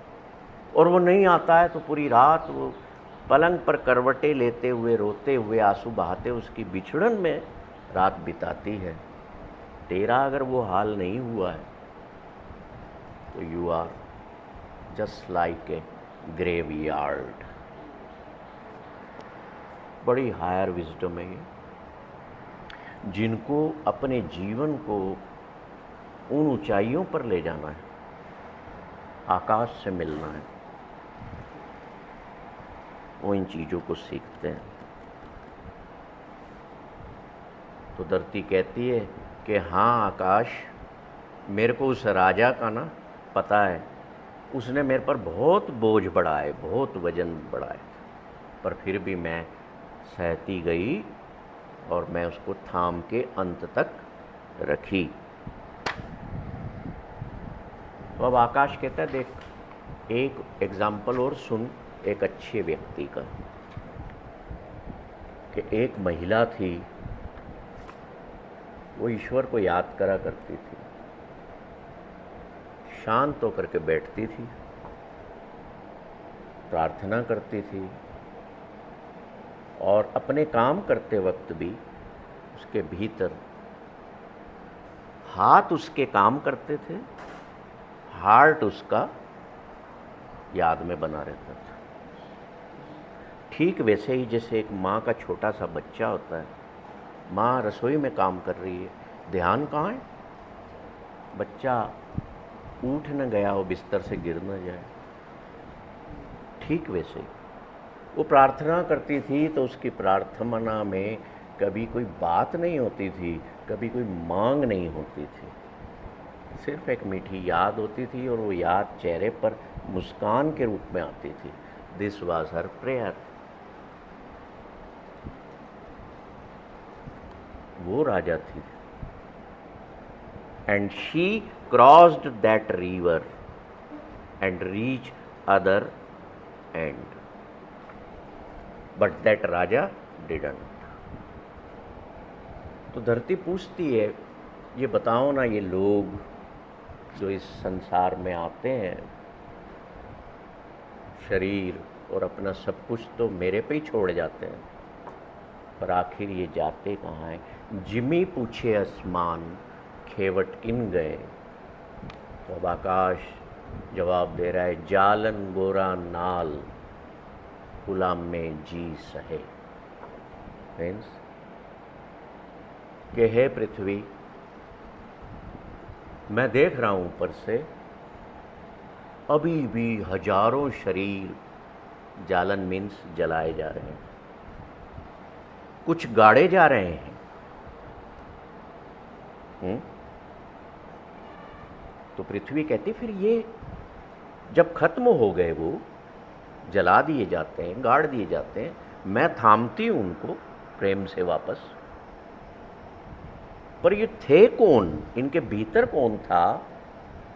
और वो नहीं आता है तो पूरी रात वो पलंग पर करवटें लेते हुए, रोते हुए, आंसू बहाते उसकी बिछड़न में रात बिताती है। तेरा अगर वो हाल नहीं हुआ है तो you are just like a graveyard. बड़ी हायर विजडम है ये, जिनको अपने जीवन को उन ऊंचाइयों पर ले जाना है, आकाश से मिलना है, वो इन चीज़ों को सीखते हैं। तो धरती कहती है कि हाँ आकाश, मेरे को उस राजा का ना पता है, उसने मेरे पर बहुत बोझ बढ़ाए, बहुत वजन बढ़ाए, पर फिर भी मैं सहती गई और मैं उसको थाम के अंत तक रखी। तो अब आकाश कहता है, देख एक एग्जाम्पल और सुन एक अच्छे व्यक्ति का, कि एक महिला थी, वो ईश्वर को याद करा करती थी, शांत होकर के बैठती थी, प्रार्थना करती थी, और अपने काम करते वक्त भी उसके भीतर हाथ उसके काम करते थे, हार्ट उसका याद में बना रहता था। ठीक वैसे ही जैसे एक माँ का छोटा सा बच्चा होता है, माँ रसोई में काम कर रही है, ध्यान कहाँ है? बच्चा उठ न गया हो, बिस्तर से गिर न जाए। ठीक वैसे ही वो प्रार्थना करती थी, तो उसकी प्रार्थना में कभी कोई बात नहीं होती थी, कभी कोई मांग नहीं होती थी, सिर्फ एक मीठी याद होती थी, और वो याद चेहरे पर मुस्कान के रूप में आती थी। This was her prayer. वो राजा थी, and she crossed that river and reach other and, but that Raja didn't. तो धरती पूछती है, ये बताओ ना, ये लोग जो इस संसार में आते हैं, शरीर और अपना सब कुछ तो मेरे पे ही छोड़ जाते हैं, पर आखिर ये जाते कहाँ हैं? जिमी पूछे आसमान, खेवट किन गए। तो अब आकाश जवाब दे रहा है, जालन गोरा नाल, गुलाम में जी सहे। मीन्स कि हे पृथ्वी, मैं देख रहा हूँ ऊपर से अभी भी हजारों शरीर, जालन मीन्स जलाए जा रहे हैं, कुछ गाड़े जा रहे हैं, तो पृथ्वी कहती फिर ये जब खत्म हो गए, वो जला दिए जाते हैं, गाड़ दिए जाते हैं, मैं थामती हूँ उनको प्रेम से वापस। पर ये थे कौन, इनके भीतर कौन था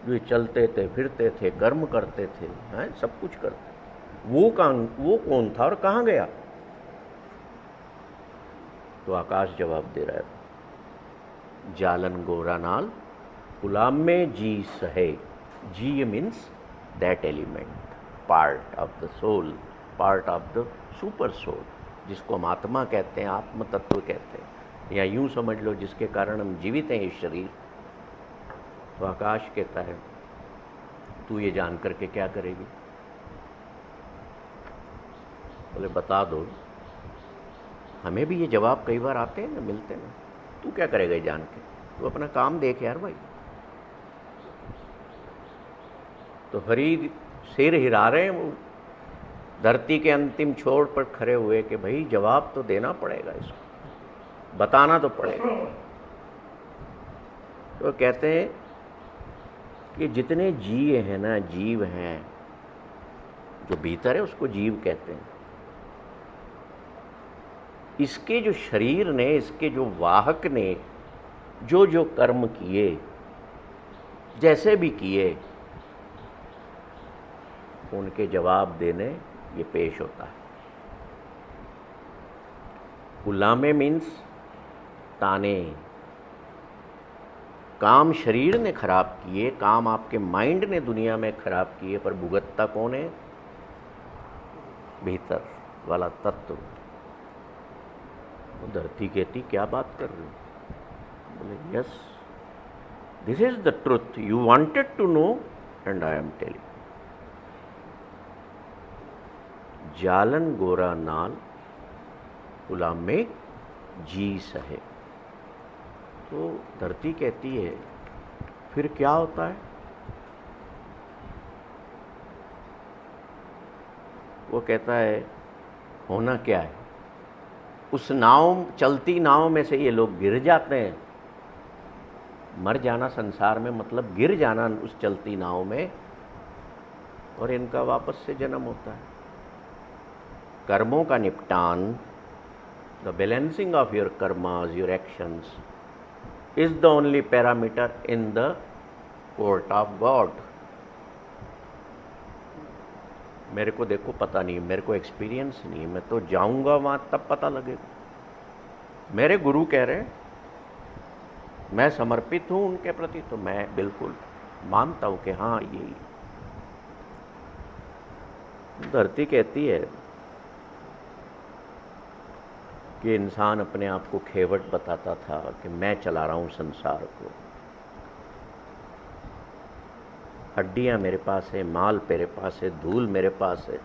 जो चलते थे, फिरते थे, कर्म करते थे, हैं, सब कुछ करते, वो कौन था और कहाँ गया? तो आकाश जवाब दे रहा है, जालन गोरा नाल गुलाम में जी सहे। जी means that element, part of the soul, part of the super soul, जिसको हम आत्मा कहते हैं, आत्म तत्व कहते हैं, या यूं समझ लो जिसके कारण हम जीवित हैं, इस शरीर। तो आकाश कहता है, तू ये जान करके क्या करेगी? बोले बता दो। हमें भी ये जवाब कई बार आते हैं ना, मिलते हैं ना, तू क्या करेगा ये जान के? तू अपना काम देख यार भाई। तो फरीद सिर हिला रहे हैं, वो धरती के अंतिम छोर पर खड़े हुए कि भाई जवाब तो देना पड़ेगा, इसको बताना तो पड़ेगा। तो कहते हैं कि जितने जीव हैं ना, जीव हैं, जो भीतर है उसको जीव कहते हैं। इसके जो शरीर ने, इसके जो वाहक ने जो जो कर्म किए, जैसे भी किए, उनके जवाब देने ये पेश होता है। गुलामे मीन्स ताने। काम शरीर ने खराब किए, काम आपके माइंड ने दुनिया में खराब किए, पर भुगतता कौन है? भीतर वाला तत्व। वो धरती कहती क्या बात कर रहे हो? बोले yes, this is the truth, you wanted to know and I am telling. जालन गोरा नाल गुलाम में जी सहे। तो धरती कहती है फिर क्या होता है? वो कहता है होना क्या है? उस नाव, चलती नाव में से ये लोग गिर जाते हैं। मर जाना संसार में मतलब गिर जाना उस चलती नाव में, और इनका वापस से जन्म होता है। कर्मों का निपटान, the balancing of your karmas, your actions is the only parameter in the court of God. मेरे को देखो पता नहीं, मेरे को एक्सपीरियंस नहीं, मैं तो जाऊंगा वहां तब पता लगेगा। मेरे गुरु कह रहे हैं, मैं समर्पित हूं उनके प्रति, तो मैं बिल्कुल मानता हूं कि हाँ यही। धरती कहती है कि इंसान अपने आप को खेवट बताता था कि मैं चला रहा हूं संसार को, हड्डियां मेरे पास है, माल मेरे पास है, धूल मेरे पास है।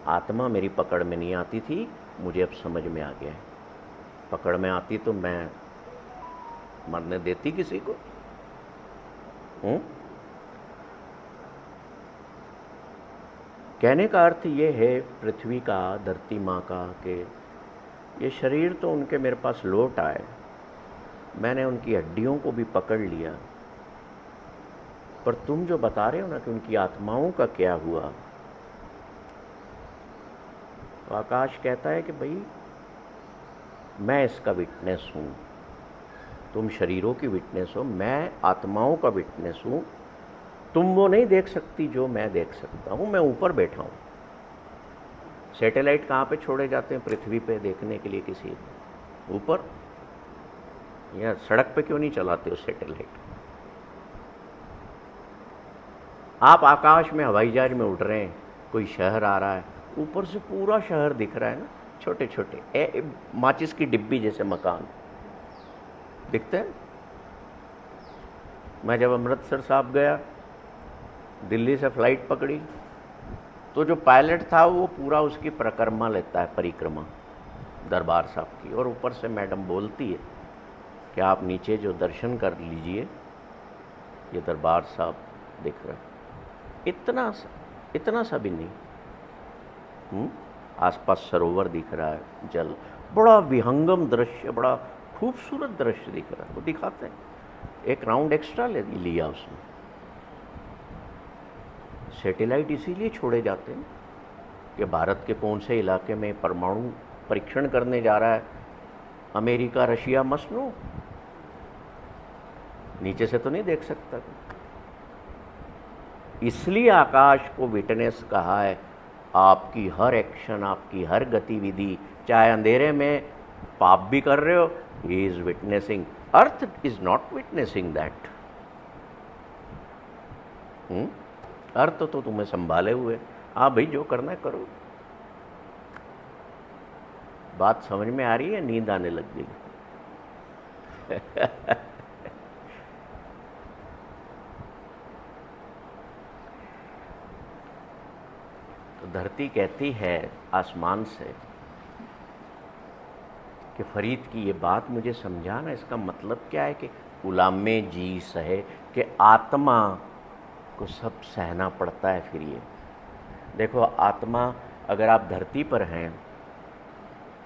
आत्मा मेरी पकड़ में नहीं आती थी, मुझे अब समझ में आ गया है। पकड़ में आती तो मैं मरने देती किसी को? कहने का अर्थ ये है पृथ्वी का, धरती माँ का, कि ये शरीर तो उनके मेरे पास लौट आए, मैंने उनकी हड्डियों को भी पकड़ लिया, पर तुम जो बता रहे हो ना कि उनकी आत्माओं का क्या हुआ, तो आकाश कहता है कि भाई मैं इसका विटनेस हूँ, तुम शरीरों की विटनेस हो, मैं आत्माओं का विटनेस हूँ। तुम वो नहीं देख सकती जो मैं देख सकता हूँ, मैं ऊपर बैठा हूँ। सैटेलाइट कहाँ पे छोड़े जाते हैं? पृथ्वी पे देखने के लिए किसी ऊपर, या सड़क पे क्यों नहीं चलाते हो सैटेलाइट? आप आकाश में हवाई जहाज में उड़ रहे हैं, कोई शहर आ रहा है, ऊपर से पूरा शहर दिख रहा है ना, छोटे छोटे माचिस की डिब्बी जैसे मकान दिखते हैं। मैं जब अमृतसर साहब गया, दिल्ली से फ्लाइट पकड़ी, तो जो पायलट था वो पूरा उसकी परिक्रमा लेता है, परिक्रमा दरबार साहब की, और ऊपर से मैडम बोलती है कि आप नीचे जो दर्शन कर लीजिए, ये दरबार साहब दिख रहा है। इतना सा भी नहीं। आसपास सरोवर दिख रहा है, जल, बड़ा विहंगम दृश्य, बड़ा खूबसूरत दृश्य दिख रहा है, वो दिखाते हैं। एक राउंड एक्स्ट्रा ले लिया उसने। सैटेलाइट इसीलिए छोड़े जाते हैं कि भारत के कौन से इलाके में परमाणु परीक्षण करने जा रहा है अमेरिका, रशिया, मसनो, नीचे से तो नहीं देख सकता। इसलिए आकाश को विटनेस कहा है। आपकी हर एक्शन, आपकी हर गतिविधि, चाहे अंधेरे में पाप भी कर रहे हो, he is witnessing. Earth is not witnessing that. Earth तो तुम्हें संभाले हुए। हाँ भाई, जो करना है करो। बात समझ में आ रही है? नींद आने लग गई। तो धरती कहती है आसमान से कि फरीद की ये बात मुझे समझाना, इसका मतलब क्या है कि गुलामे जी सहे, कि आत्मा को सब सहना पड़ता है। फिर ये देखो, आत्मा, अगर आप धरती पर हैं,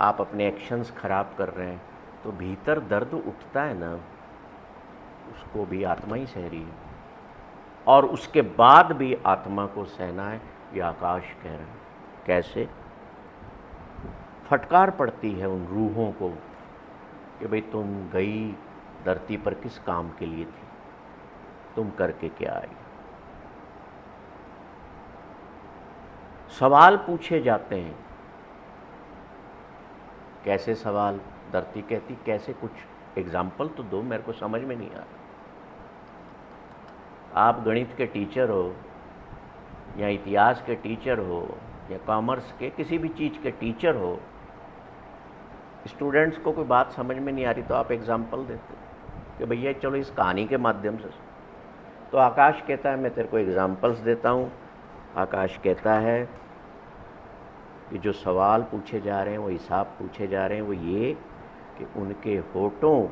आप अपने एक्शंस खराब कर रहे हैं, तो भीतर दर्द उठता है ना, उसको भी आत्मा ही सह रही है। और उसके बाद भी आत्मा को सहना है, ये आकाश कह रहा है। कैसे? फटकार पड़ती है उन रूहों को कि भाई तुम गई धरती पर किस काम के लिए थी, तुम करके क्या आई। सवाल पूछे जाते हैं। कैसे सवाल? धरती कहती कैसे, कुछ एग्जाम्पल तो दो, मेरे को समझ में नहीं आ रहा। आप गणित के टीचर हो या इतिहास के टीचर हो या कॉमर्स के किसी भी चीज़ के टीचर हो, स्टूडेंट्स को कोई बात समझ में नहीं आ रही तो आप एग्जाम्पल देते कि भैया चलो इस कहानी के माध्यम से। तो आकाश कहता है मैं तेरे को एग्जाम्पल्स देता हूँ। आकाश कहता है कि जो सवाल पूछे जा रहे हैं, वो हिसाब पूछे जा रहे हैं, वो ये कि उनके होठों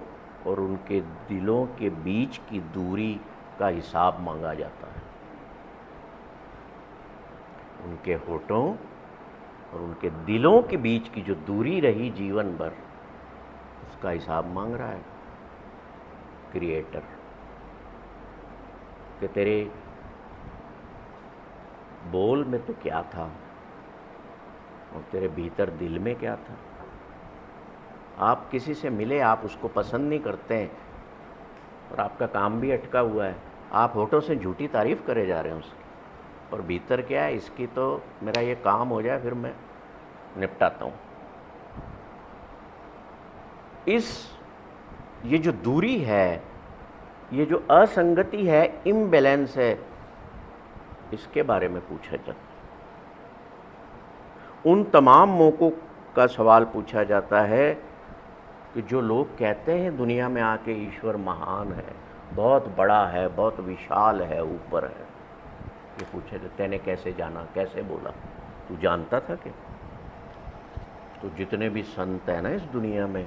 और उनके दिलों के बीच की दूरी का हिसाब मांगा जाता है। उनके होठों और उनके दिलों के बीच की जो दूरी रही जीवन भर, उसका हिसाब मांग रहा है क्रिएटर कि तेरे बोल में तो क्या था और तेरे भीतर दिल में क्या था। आप किसी से मिले, आप उसको पसंद नहीं करते हैं और आपका काम भी अटका हुआ है, आप होठों से झूठी तारीफ करे जा रहे हैं उसकी, और भीतर क्या है, इसकी तो मेरा ये काम हो जाए फिर मैं निपटाता हूँ। ये जो दूरी है, ये जो असंगति है, इम्बैलेंस है, इसके बारे में पूछा जाता है। उन तमाम मौकों का सवाल पूछा जाता है कि जो लोग कहते हैं दुनिया में आके ईश्वर महान है, बहुत बड़ा है, बहुत विशाल है, ऊपर है, ये पूछे थे तैने कैसे जाना, कैसे बोला, तू जानता था क्या? तो जितने भी संत हैं ना इस दुनिया में,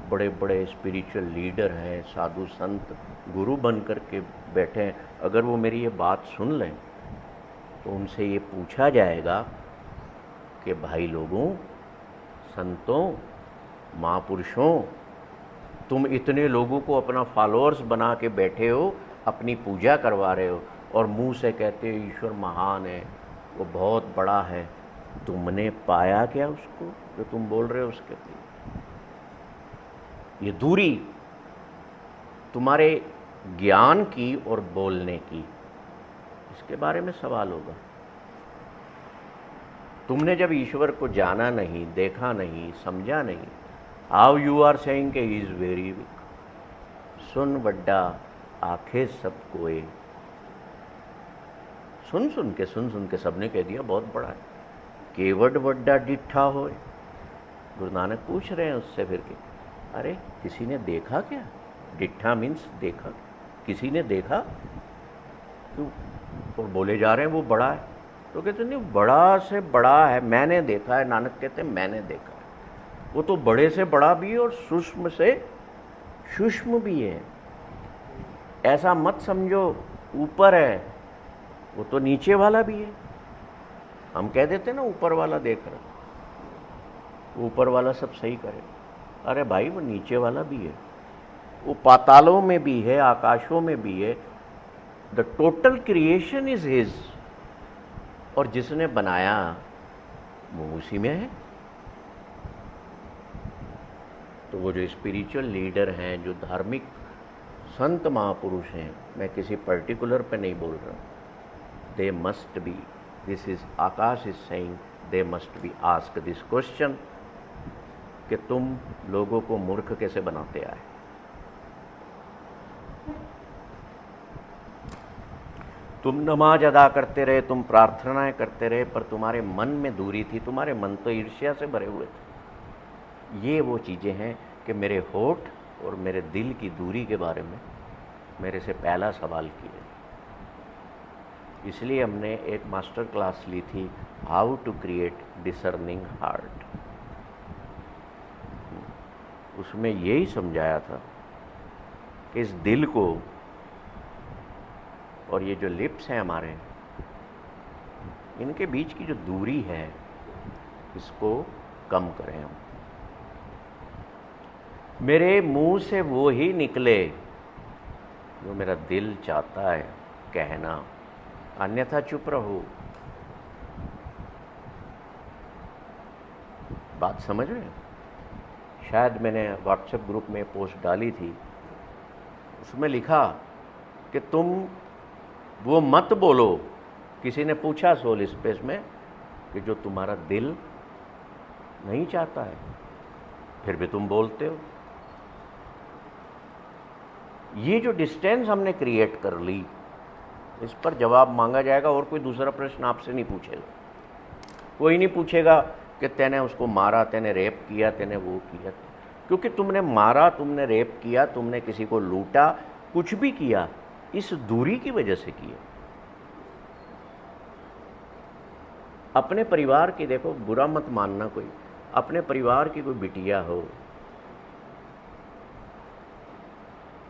बड़े बड़े स्पिरिचुअल लीडर हैं, साधु संत गुरु बन कर के बैठे हैं, अगर वो मेरी ये बात सुन लें तो उनसे ये पूछा जाएगा कि भाई लोगों, संतों, महापुरुषों, तुम इतने लोगों को अपना फॉलोअर्स बना के बैठे हो, अपनी पूजा करवा रहे हो और मुंह से कहते हो ईश्वर महान है, वो बहुत बड़ा है, तुमने पाया क्या उसको जो तुम बोल रहे हो उसके लिए? ये दूरी तुम्हारे ज्ञान की और बोलने की, इसके बारे में सवाल होगा। तुमने जब ईश्वर को जाना नहीं, देखा नहीं, समझा नहीं, हाउ यू आर सेइंग कि ही इज वेरी वीक। सुन वड्डा आखे सब कोई, सुन सुन के सबने कह दिया बहुत बड़ा है। केवड वड्डा डिठा होए। गुरु नानक पूछ रहे हैं उससे फिर के, अरे किसी ने देखा क्या? डिठा मीन्स देखा, किसी ने देखा क्यों? और बोले जा रहे हैं वो बड़ा है, तो कहते नहीं बड़ा से बड़ा है, मैंने देखा है। नानक कहते हैं मैंने देखा है, वो तो बड़े से बड़ा भी है और सूक्ष्म से सूक्ष्म भी है। ऐसा मत समझो ऊपर है, वो तो नीचे वाला भी है। हम कह देते ना ऊपर वाला देख रहा, ऊपर वाला सब सही करे, अरे भाई वो नीचे वाला भी है। वो पातालों में भी है, आकाशों में भी है। The total creation is his, और जिसने बनाया वो उसी में है। तो वो जो स्पिरिचुअल लीडर हैं, जो धार्मिक संत महापुरुष हैं, मैं किसी पर्टिकुलर पे नहीं बोल रहा हूँ, they must be, this is Akash is saying, they must be ask this question कि तुम लोगों को मूर्ख कैसे बनाते आए। तुम नमाज अदा करते रहे, तुम प्रार्थनाएं करते रहे, पर तुम्हारे मन में दूरी थी, तुम्हारे मन तो ईर्ष्या से भरे हुए थे। ये वो चीज़ें हैं कि मेरे होठ और मेरे दिल की दूरी के बारे में मेरे से पहला सवाल किए। इसलिए हमने एक मास्टर क्लास ली थी, how to create discerning heart. उसमें यही समझाया था कि इस दिल को और ये जो लिप्स हैं हमारे, इनके बीच की जो दूरी है, इसको कम करें हम। मेरे मुंह से वो ही निकले जो मेरा दिल चाहता है कहना, अन्यथा चुप रहो। बात समझ रहे हैं? शायद मैंने व्हाट्सएप ग्रुप में पोस्ट डाली थी, उसमें लिखा कि तुम वो मत बोलो, किसी ने पूछा सोल स्पेस में, कि जो तुम्हारा दिल नहीं चाहता है फिर भी तुम बोलते हो। ये जो डिस्टेंस हमने क्रिएट कर ली, इस पर जवाब मांगा जाएगा, और कोई दूसरा प्रश्न आपसे नहीं पूछेगा। कोई नहीं पूछेगा कि तैने उसको मारा, तैने रेप किया, तैने वो किया, क्योंकि तुमने मारा, तुमने रेप किया, तुमने किसी को लूटा, कुछ भी किया, इस दूरी की वजह से किया। अपने परिवार की, देखो बुरा मत मानना कोई, अपने परिवार की कोई बिटिया हो,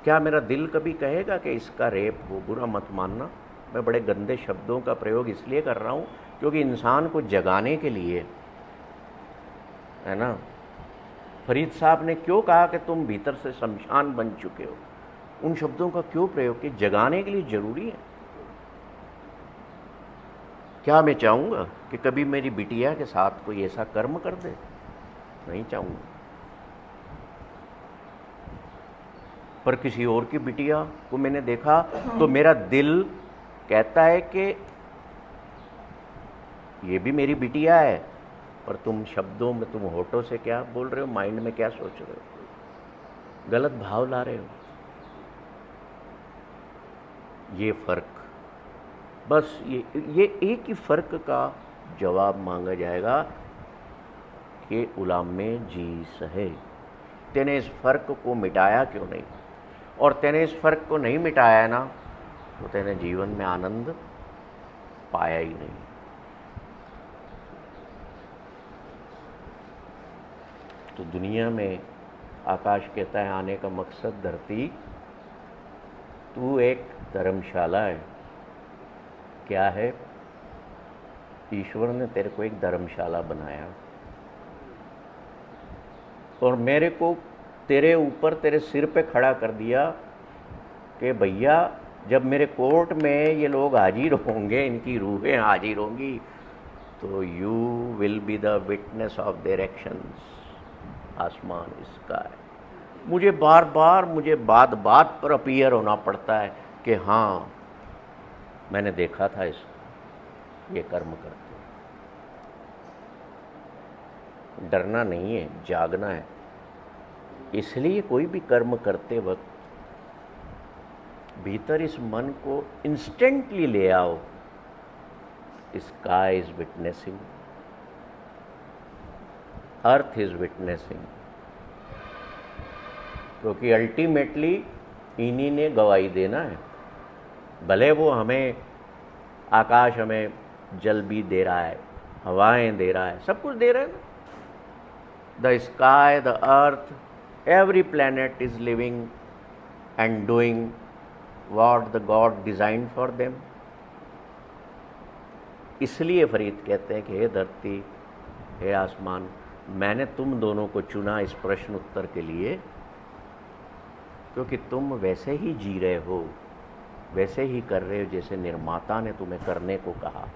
क्या मेरा दिल कभी कहेगा कि इसका रेप हो? बुरा मत मानना। मैं बड़े गंदे शब्दों का प्रयोग इसलिए कर रहा हूँ क्योंकि इंसान को जगाने के लिए, है ना, फरीद साहब ने क्यों कहा कि तुम भीतर से शमशान बन चुके हो? उन शब्दों का क्यों प्रयोग किया? जगाने के लिए जरूरी है। क्या मैं चाहूँगा कि कभी मेरी बिटिया के साथ कोई ऐसा कर्म कर दे? नहीं चाहूँगा। पर किसी और की बिटिया को मैंने देखा तो मेरा दिल कहता है कि ये भी मेरी बिटिया है, पर तुम शब्दों में, तुम होठों से क्या बोल रहे हो, माइंड में क्या सोच रहे हो, गलत भाव ला रहे हो। ये फर्क, बस ये एक ही फर्क का जवाब मांगा जाएगा कि उलामे जी सहे, तेने इस फर्क को मिटाया क्यों नहीं? और तेने इस फर्क को नहीं मिटाया ना, तो तेने जीवन में आनंद पाया ही नहीं। तो दुनिया में आकाश कहता है आने का मकसद, धरती तू एक धर्मशाला है। क्या है? ईश्वर ने तेरे को एक धर्मशाला बनाया, और मेरे को तेरे ऊपर, तेरे सिर पे खड़ा कर दिया कि भैया जब मेरे कोर्ट में ये लोग हाजिर होंगे, इनकी रूहें हाजिर होंगी, तो you will be the witness of their actions. आसमान, स्काई। मुझे बार बार, मुझे बात बात पर अपीयर होना पड़ता है कि हाँ मैंने देखा था इसको, ये कर्म करते। डरना नहीं है, जागना है। इसलिए कोई भी कर्म करते वक्त भीतर इस मन को इंस्टेंटली ले आओ, sky is witnessing, earth is witnessing, क्योंकि अल्टीमेटली इन्हीं ने गवाही देना है। भले वो हमें, आकाश हमें जल भी दे रहा है, हवाएं दे रहा है, सब कुछ दे रहे हैं ना। The sky, the earth, every planet is living and doing what the God designed for them. इसलिए फरीद कहते हैं कि हे धरती, हे आसमान, मैंने तुम दोनों को चुना इस प्रश्न उत्तर के लिए क्योंकि तुम वैसे ही जी रहे हो, वैसे ही कर रहे हो जैसे निर्माता ने तुम्हें करने को कहा।